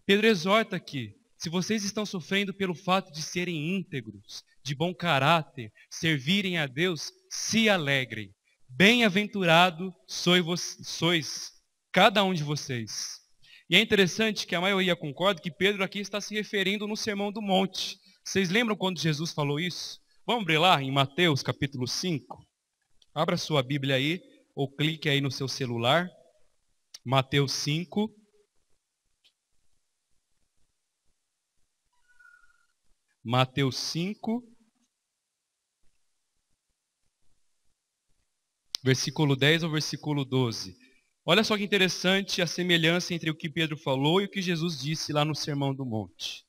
Pedro exorta aqui: se vocês estão sofrendo pelo fato de serem íntegros, de bom caráter, servirem a Deus, se alegrem. Bem-aventurado sois cada um de vocês. E é interessante que a maioria concorda que Pedro aqui está se referindo no Sermão do Monte. Vocês lembram quando Jesus falou isso? Vamos abrir lá em Mateus capítulo 5. Abra sua Bíblia aí, ou clique aí no seu celular. Mateus 5. Mateus 5, versículo 10 ao versículo 12. Olha só que interessante a semelhança entre o que Pedro falou e o que Jesus disse lá no Sermão do Monte.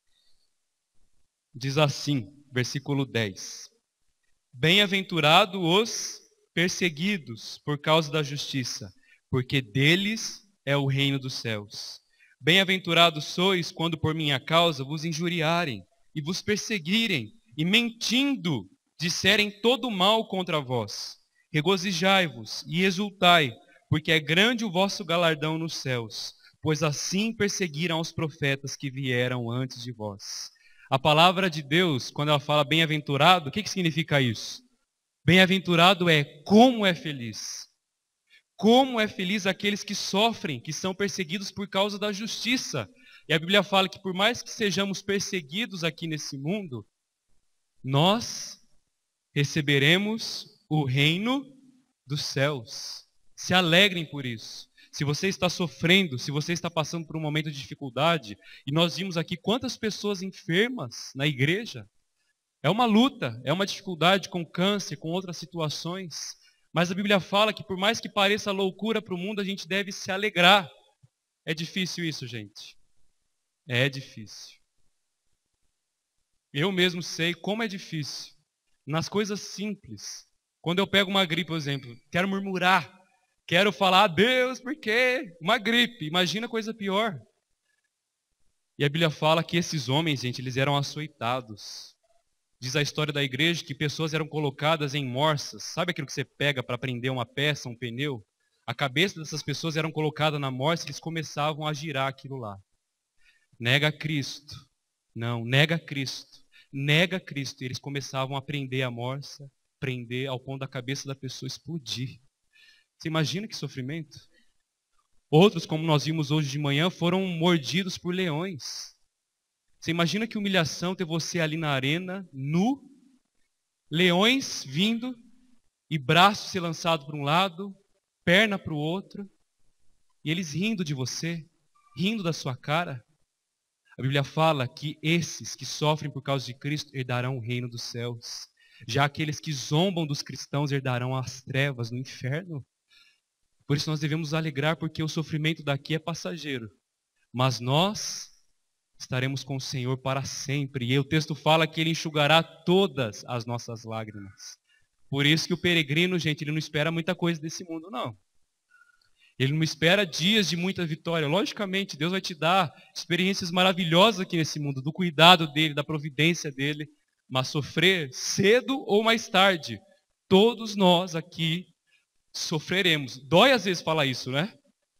Diz assim, versículo 10. Bem-aventurado os perseguidos por causa da justiça, porque deles é o reino dos céus. Bem-aventurados sois quando por minha causa vos injuriarem e vos perseguirem e mentindo disserem todo mal contra vós. Regozijai-vos e exultai, porque é grande o vosso galardão nos céus, pois assim perseguiram os profetas que vieram antes de vós. A palavra de Deus, quando ela fala bem-aventurado, o que significa isso? Bem-aventurado é como é feliz. Como é feliz aqueles que sofrem, que são perseguidos por causa da justiça. E a Bíblia fala que por mais que sejamos perseguidos aqui nesse mundo, nós receberemos o reino dos céus. Se alegrem por isso. Se você está sofrendo, se você está passando por um momento de dificuldade, e nós vimos aqui quantas pessoas enfermas na igreja, é uma luta, é uma dificuldade com câncer, com outras situações, mas a Bíblia fala que por mais que pareça loucura para o mundo, a gente deve se alegrar. É difícil isso, gente. É difícil. Eu mesmo sei como é difícil. Nas coisas simples. Quando eu pego uma gripe, por exemplo, quero murmurar. Quero falar, Deus, por quê? Uma gripe. Imagina coisa pior. E a Bíblia fala que esses homens, gente, eles eram açoitados. Diz a história da igreja que pessoas eram colocadas em morsas. Sabe aquilo que você pega para prender uma peça, um pneu? A cabeça dessas pessoas eram colocada na morsa e eles começavam a girar aquilo lá. Nega Cristo. Não, nega Cristo. Nega Cristo. E eles começavam a prender a morsa, prender ao ponto da cabeça da pessoa explodir. Você imagina que sofrimento? Outros, como nós vimos hoje de manhã, foram mordidos por leões. Você imagina que humilhação ter você ali na arena, nu, leões vindo, e braço ser lançado para um lado, perna para o outro, e eles rindo de você, rindo da sua cara. A Bíblia fala que esses que sofrem por causa de Cristo herdarão o reino dos céus. Já aqueles que zombam dos cristãos herdarão as trevas no inferno. Por isso nós devemos nos alegrar, porque o sofrimento daqui é passageiro. Mas nós estaremos com o Senhor para sempre. E o texto fala que Ele enxugará todas as nossas lágrimas. Por isso que o peregrino, gente, ele não espera muita coisa desse mundo, não. Ele não espera dias de muita vitória. Logicamente, Deus vai te dar experiências maravilhosas aqui nesse mundo, do cuidado dEle, da providência dEle. Mas sofrer cedo ou mais tarde, todos nós aqui sofreremos. Dói às vezes falar isso, né?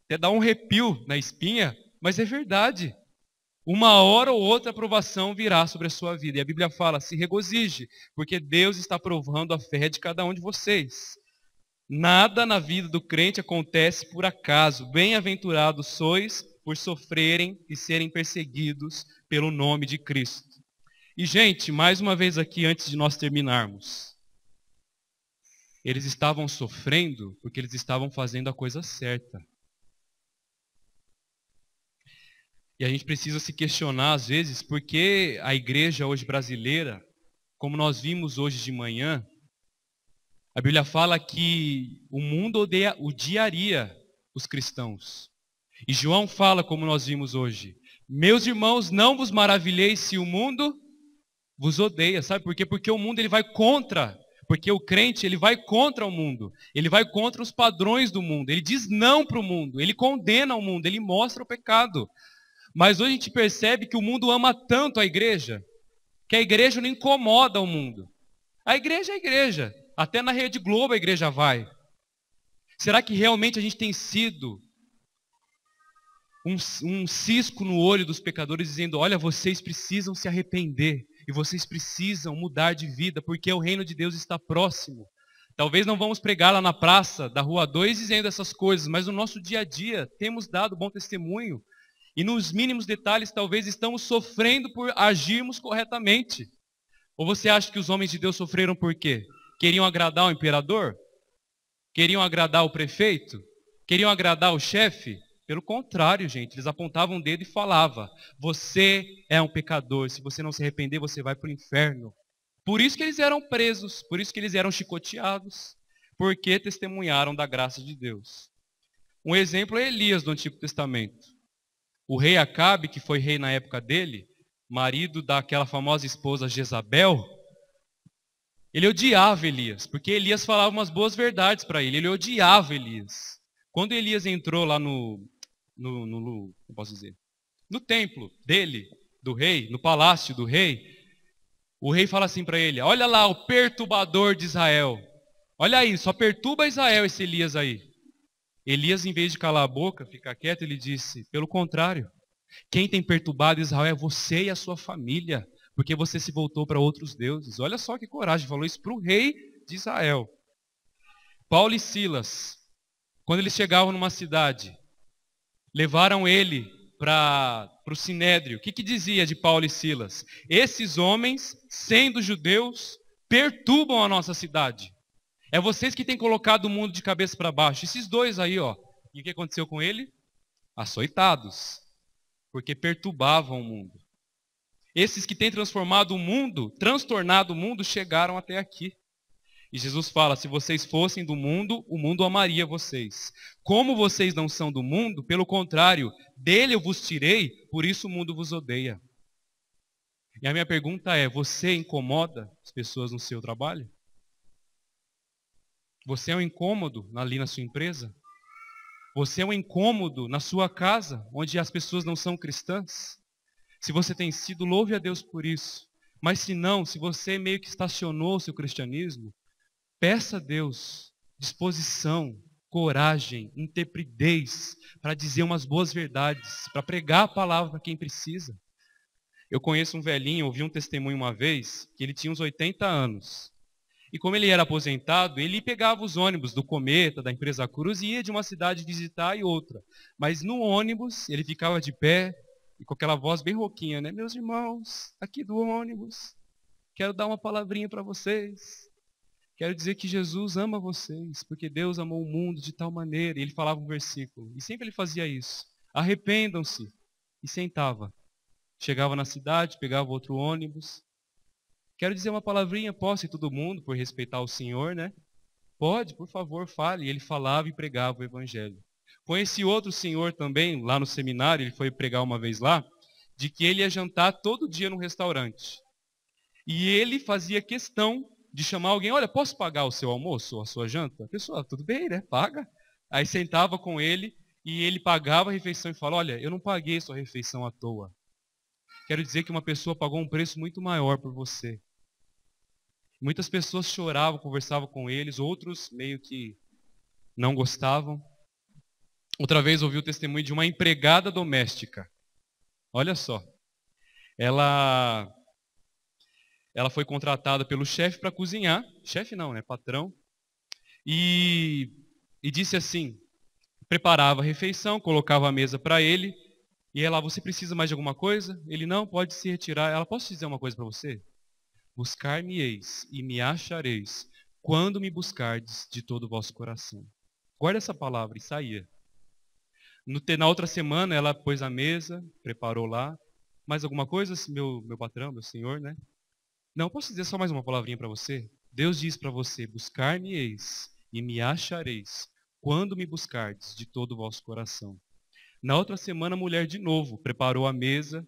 Até dá um arrepio na espinha, mas é verdade. Uma hora ou outra a provação virá sobre a sua vida. E a Bíblia fala, se regozije, porque Deus está provando a fé de cada um de vocês. Nada na vida do crente acontece por acaso. Bem-aventurados sois por sofrerem e serem perseguidos pelo nome de Cristo. E, gente, mais uma vez aqui, antes de nós terminarmos. Eles estavam sofrendo porque eles estavam fazendo a coisa certa. E a gente precisa se questionar, às vezes, por que a igreja hoje brasileira, como nós vimos hoje de manhã, a Bíblia fala que o mundo odiaria os cristãos. E João fala, como nós vimos hoje, meus irmãos, não vos maravilheis se o mundo vos odeia. Sabe por quê? Porque o mundo ele vai contra. Porque o crente ele vai contra o mundo. Ele vai contra os padrões do mundo. Ele diz não para o mundo. Ele condena o mundo. Ele mostra o pecado. Mas hoje a gente percebe que o mundo ama tanto a igreja, que a igreja não incomoda o mundo. A igreja é a igreja. Até na Rede Globo a igreja vai. Será que realmente a gente tem sido um cisco no olho dos pecadores, dizendo, olha, vocês precisam se arrepender, e vocês precisam mudar de vida, porque o reino de Deus está próximo. Talvez não vamos pregar lá na praça da Rua 2 dizendo essas coisas, mas no nosso dia a dia temos dado bom testemunho. E nos mínimos detalhes, talvez estamos sofrendo por agirmos corretamente. Ou você acha que os homens de Deus sofreram por quê? Queriam agradar o imperador? Queriam agradar o prefeito? Queriam agradar o chefe? Pelo contrário, gente, eles apontavam o dedo e falavam: você é um pecador, se você não se arrepender, você vai para o inferno. Por isso que eles eram presos, por isso que eles eram chicoteados, porque testemunharam da graça de Deus. Um exemplo é Elias do Antigo Testamento. O rei Acabe, que foi rei na época dele, marido daquela famosa esposa Jezabel, ele odiava Elias, porque Elias falava umas boas verdades para ele, ele odiava Elias. Quando Elias entrou lá como posso dizer, no templo dele, do rei, no palácio do rei, o rei fala assim para ele: olha lá o perturbador de Israel. Olha aí, só perturba Israel esse Elias aí. Elias, em vez de calar a boca, ficar quieto, ele disse: pelo contrário, quem tem perturbado Israel é você e a sua família, porque você se voltou para outros deuses. Olha só que coragem, falou isso para o rei de Israel. Paulo e Silas, quando eles chegavam numa cidade, levaram ele para o Sinédrio. O que dizia de Paulo e Silas? Esses homens, sendo judeus, perturbam a nossa cidade. É vocês que têm colocado o mundo de cabeça para baixo. Esses dois aí, ó. E o que aconteceu com ele? Açoitados. Porque perturbavam o mundo. Esses que têm transformado o mundo, transtornado o mundo, chegaram até aqui. E Jesus fala: se vocês fossem do mundo, o mundo amaria vocês. Como vocês não são do mundo, pelo contrário, dele eu vos tirei, por isso o mundo vos odeia. E a minha pergunta é: você incomoda as pessoas no seu trabalho? Você é um incômodo ali na sua empresa? Você é um incômodo na sua casa, onde as pessoas não são cristãs? Se você tem sido, louve a Deus por isso. Mas se não, se você meio que estacionou o seu cristianismo, peça a Deus disposição, coragem, intrepidez para dizer umas boas verdades, para pregar a palavra para quem precisa. Eu conheço um velhinho, ouvi um testemunho uma vez, que ele tinha uns 80 anos. E como ele era aposentado, ele pegava os ônibus do Cometa, da empresa Cruz, e ia de uma cidade visitar e outra. Mas no ônibus, ele ficava de pé, e com aquela voz bem rouquinha, né? Meus irmãos, aqui do ônibus, quero dar uma palavrinha para vocês. Quero dizer que Jesus ama vocês, porque Deus amou o mundo de tal maneira. E ele falava um versículo, e sempre ele fazia isso. Arrependam-se. E sentava. Chegava na cidade, pegava outro ônibus. Quero dizer uma palavrinha, posso ir todo mundo, por respeitar o Senhor, né? Pode, por favor, fale. E ele falava e pregava o evangelho. Conheci outro senhor também, lá no seminário, ele foi pregar uma vez lá, de que ele ia jantar todo dia no restaurante. E ele fazia questão de chamar alguém: olha, posso pagar o seu almoço ou a sua janta? A pessoa: tudo bem, né? Paga. Aí sentava com ele e ele pagava a refeição e falava: olha, eu não paguei sua refeição à toa. Quero dizer que uma pessoa pagou um preço muito maior por você. Muitas pessoas choravam, conversavam com eles, outros meio que não gostavam. Outra vez ouvi o testemunho de uma empregada doméstica. Olha só. Ela foi contratada pelo chefe para cozinhar. Chefe não, né? Patrão. E disse assim, preparava a refeição, colocava a mesa para ele. E ela: você precisa mais de alguma coisa? Ele: não, pode se retirar. Ela: posso dizer uma coisa para você? Buscar-me-eis e me achareis, quando me buscardes de todo o vosso coração. Guarda essa palavra. E saía. Na outra semana, ela pôs a mesa, preparou lá. Mais alguma coisa, meu patrão, meu senhor, né? Não, posso dizer só mais uma palavrinha para você? Deus diz para você: buscar-me-eis e me achareis, quando me buscardes de todo o vosso coração. Na outra semana, a mulher de novo preparou a mesa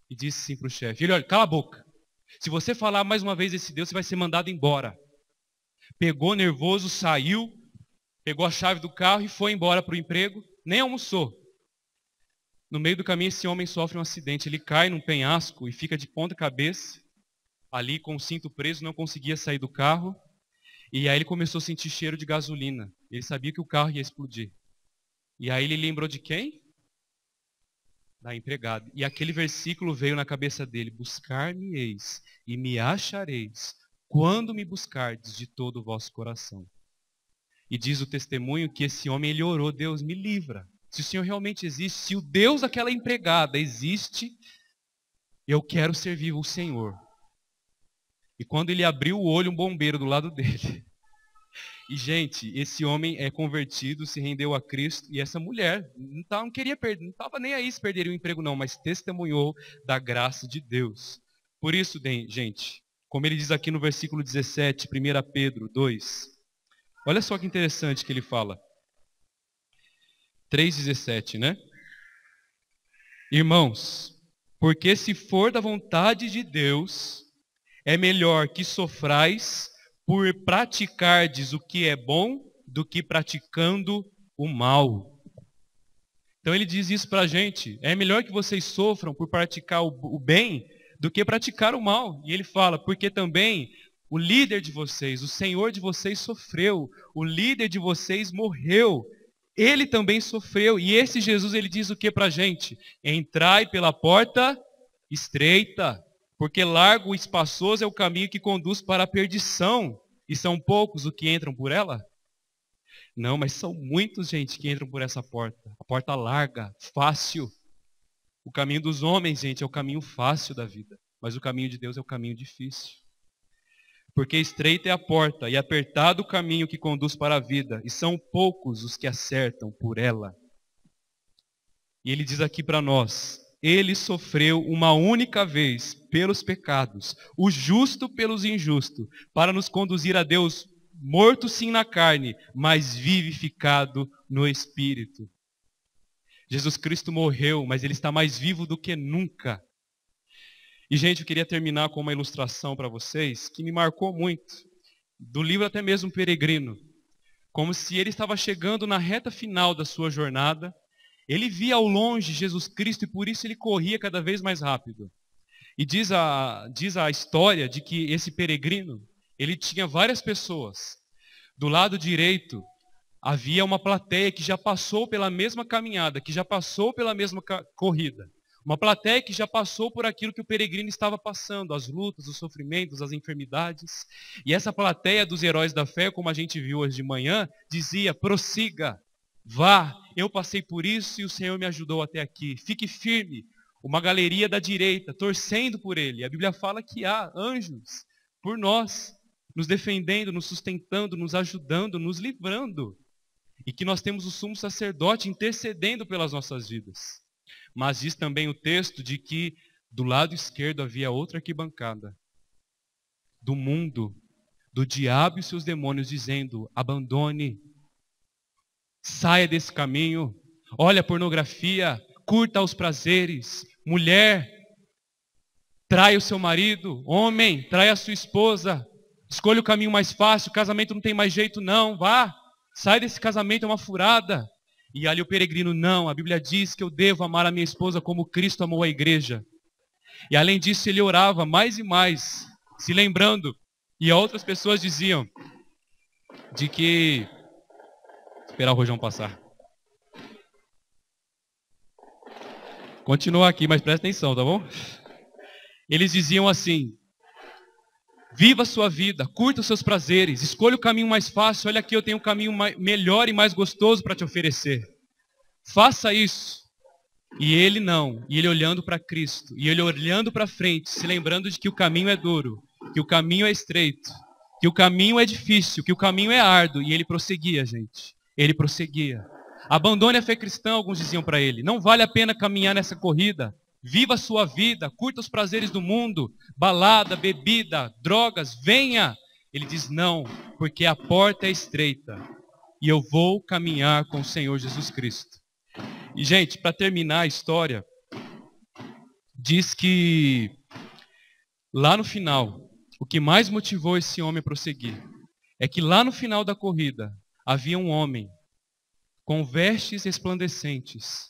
e disse assim para o chefe: ele: olha, cala a boca. Se você falar mais uma vez esse Deus, você vai ser mandado embora. Pegou nervoso, saiu, pegou a chave do carro e foi embora para o emprego, nem almoçou. No meio do caminho, esse homem sofre um acidente. Ele cai num penhasco e fica de ponta cabeça, ali com o cinto preso, não conseguia sair do carro. E aí ele começou a sentir cheiro de gasolina. Ele sabia que o carro ia explodir. E aí ele lembrou de quem? Da empregada. E aquele versículo veio na cabeça dele: buscar-me-eis e me achareis, quando me buscardes de todo o vosso coração. E diz o testemunho que esse homem, ele orou: Deus, me livra. Se o Senhor realmente existe, se o Deus daquela empregada existe, eu quero servir o Senhor. E quando ele abriu o olho, um bombeiro do lado dele. E, gente, esse homem é convertido, se rendeu a Cristo, e essa mulher não queria perder, não estava nem aí se perderia o emprego não, mas testemunhou da graça de Deus. Por isso, gente, como ele diz aqui no versículo 17, 1 Pedro 2, olha só que interessante que ele fala. 3,17, né? Irmãos, porque se for da vontade de Deus, é melhor que sofrais por praticardes o que é bom do que praticando o mal. Então ele diz isso para a gente. É melhor que vocês sofram por praticar o bem do que praticar o mal. E ele fala, porque também o líder de vocês, o Senhor de vocês sofreu, o líder de vocês morreu. Ele também sofreu. E esse Jesus, ele diz o que para a gente? Entrai pela porta estreita. Porque largo e espaçoso é o caminho que conduz para a perdição. E são poucos os que entram por ela? Não, mas são muitos, gente, que entram por essa porta. A porta larga, fácil. O caminho dos homens, gente, é o caminho fácil da vida. Mas o caminho de Deus é o caminho difícil. Porque estreita é a porta e apertado o caminho que conduz para a vida. E são poucos os que acertam por ela. E ele diz aqui para nós, ele sofreu uma única vez pelos pecados, o justo pelos injustos, para nos conduzir a Deus, morto sim na carne, mas vivificado no Espírito. Jesus Cristo morreu, mas ele está mais vivo do que nunca. E, gente, eu queria terminar com uma ilustração para vocês, que me marcou muito, do livro até mesmo Peregrino. Como se ele estava chegando na reta final da sua jornada. Ele via ao longe Jesus Cristo e por isso ele corria cada vez mais rápido. E diz a história de que esse peregrino, ele tinha várias pessoas. Do lado direito havia uma plateia que já passou pela mesma caminhada, que já passou pela mesma corrida. Uma plateia que já passou por aquilo que o peregrino estava passando, as lutas, os sofrimentos, as enfermidades. E essa plateia dos heróis da fé, como a gente viu hoje de manhã, dizia, prossiga, vá, eu passei por isso e o Senhor me ajudou até aqui. Fique firme. Uma galeria da direita, torcendo por ele. A Bíblia fala que há anjos por nós, nos defendendo, nos sustentando, nos ajudando, nos livrando. E que nós temos o sumo sacerdote intercedendo pelas nossas vidas. Mas diz também o texto de que do lado esquerdo havia outra arquibancada. Do mundo, do diabo e seus demônios dizendo, abandone. Saia desse caminho, olha a pornografia, curta os prazeres. Mulher, traia o seu marido. Homem, traia a sua esposa. Escolha o caminho mais fácil, o casamento não tem mais jeito não, vá. Sai desse casamento, é uma furada. E ali o peregrino, não, a Bíblia diz que eu devo amar a minha esposa como Cristo amou a igreja. E além disso ele orava mais e mais, se lembrando. E outras pessoas diziam de que... Esperar o Rojão passar. Continua aqui, mas presta atenção, tá bom? Eles diziam assim, viva a sua vida, curta os seus prazeres, escolha o caminho mais fácil, olha aqui eu tenho um caminho melhor e mais gostoso para te oferecer. Faça isso. E ele não, e ele olhando para Cristo, e ele olhando para frente, se lembrando de que o caminho é duro, que o caminho é estreito, que o caminho é difícil, que o caminho é árduo, e ele prosseguia, gente. Ele prosseguia. Abandone a fé cristã, alguns diziam para ele. Não vale a pena caminhar nessa corrida. Viva a sua vida, curta os prazeres do mundo, balada, bebida, drogas, venha. Ele diz não, porque a porta é estreita e eu vou caminhar com o Senhor Jesus Cristo. E, gente, para terminar a história, diz que lá no final, o que mais motivou esse homem a prosseguir é que lá no final da corrida havia um homem com vestes resplandecentes,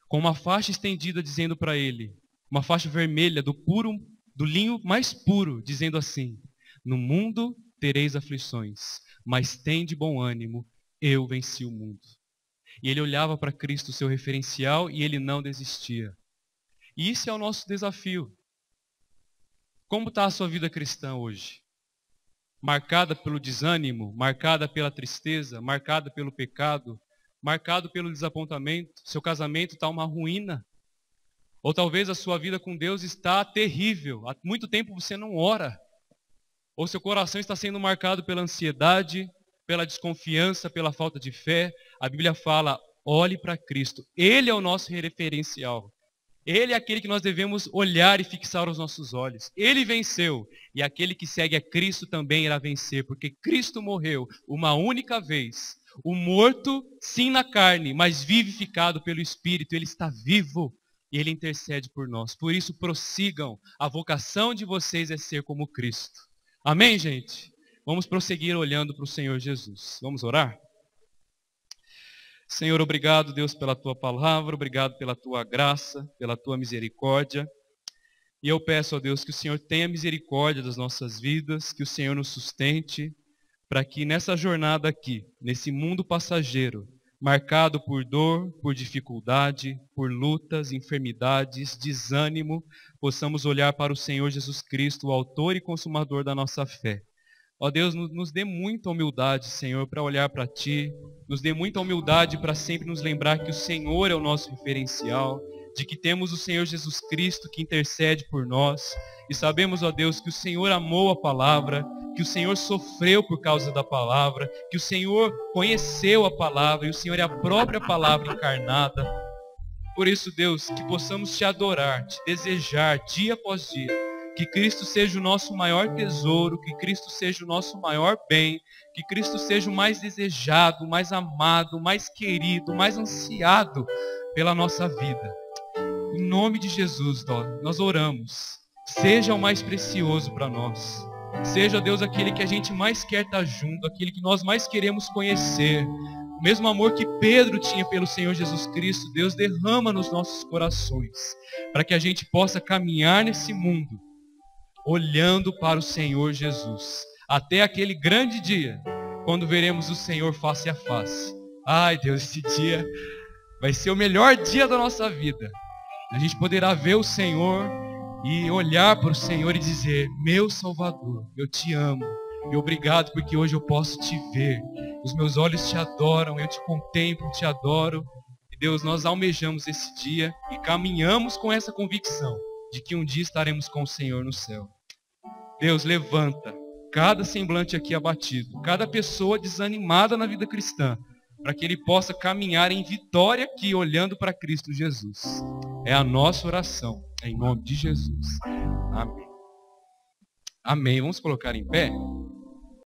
com uma faixa estendida dizendo para ele, uma faixa vermelha do linho mais puro, dizendo assim, no mundo tereis aflições, mas tende bom ânimo, eu venci o mundo. E ele olhava para Cristo, seu referencial, e ele não desistia. E isso é o nosso desafio. Como está a sua vida cristã hoje? Marcada pelo desânimo, marcada pela tristeza, marcada pelo pecado, marcado pelo desapontamento, seu casamento está uma ruína. Ou talvez a sua vida com Deus está terrível, há muito tempo você não ora. Ou seu coração está sendo marcado pela ansiedade, pela desconfiança, pela falta de fé, a Bíblia fala, olhe para Cristo. Ele é o nosso referencial. Ele é aquele que nós devemos olhar e fixar os nossos olhos. Ele venceu. E aquele que segue a Cristo também irá vencer, porque Cristo morreu uma única vez. O morto, sim, na carne, mas vivificado pelo Espírito. Ele está vivo e ele intercede por nós. Por isso, prossigam. A vocação de vocês é ser como Cristo. Amém, gente? Vamos prosseguir olhando para o Senhor Jesus. Vamos orar? Senhor, obrigado, Deus, pela Tua palavra, obrigado pela Tua graça, pela Tua misericórdia. E eu peço, ó Deus, que o Senhor tenha misericórdia das nossas vidas, que o Senhor nos sustente, para que nessa jornada aqui, nesse mundo passageiro, marcado por dor, por dificuldade, por lutas, enfermidades, desânimo, possamos olhar para o Senhor Jesus Cristo, o autor e consumador da nossa fé. Ó Deus, nos dê muita humildade, Senhor, para olhar para Ti. Nos dê muita humildade para sempre nos lembrar que o Senhor é o nosso referencial, de que temos o Senhor Jesus Cristo que intercede por nós. E sabemos, ó Deus, que o Senhor amou a palavra, que o Senhor sofreu por causa da palavra, que o Senhor conheceu a palavra e o Senhor é a própria palavra encarnada. Por isso, Deus, que possamos Te adorar, Te desejar dia após dia. Que Cristo seja o nosso maior tesouro, que Cristo seja o nosso maior bem, que Cristo seja o mais desejado, o mais amado, o mais querido, o mais ansiado pela nossa vida. Em nome de Jesus, nós oramos. Seja o mais precioso para nós. Seja, Deus, aquele que a gente mais quer estar junto, aquele que nós mais queremos conhecer. O mesmo amor que Pedro tinha pelo Senhor Jesus Cristo, Deus derrama nos nossos corações, para que a gente possa caminhar nesse mundo, olhando para o Senhor Jesus, até aquele grande dia, quando veremos o Senhor face a face. Ai, Deus, esse dia vai ser o melhor dia da nossa vida. A gente poderá ver o Senhor e olhar para o Senhor e dizer, meu Salvador, eu te amo. E obrigado porque hoje eu posso te ver. Os meus olhos te adoram, eu te contemplo, te adoro. E Deus, nós almejamos esse dia e caminhamos com essa convicção de que um dia estaremos com o Senhor no céu. Deus, levanta cada semblante aqui abatido, cada pessoa desanimada na vida cristã, para que ele possa caminhar em vitória aqui, olhando para Cristo Jesus. É a nossa oração, em nome de Jesus. Amém. Amém. Vamos colocar em pé?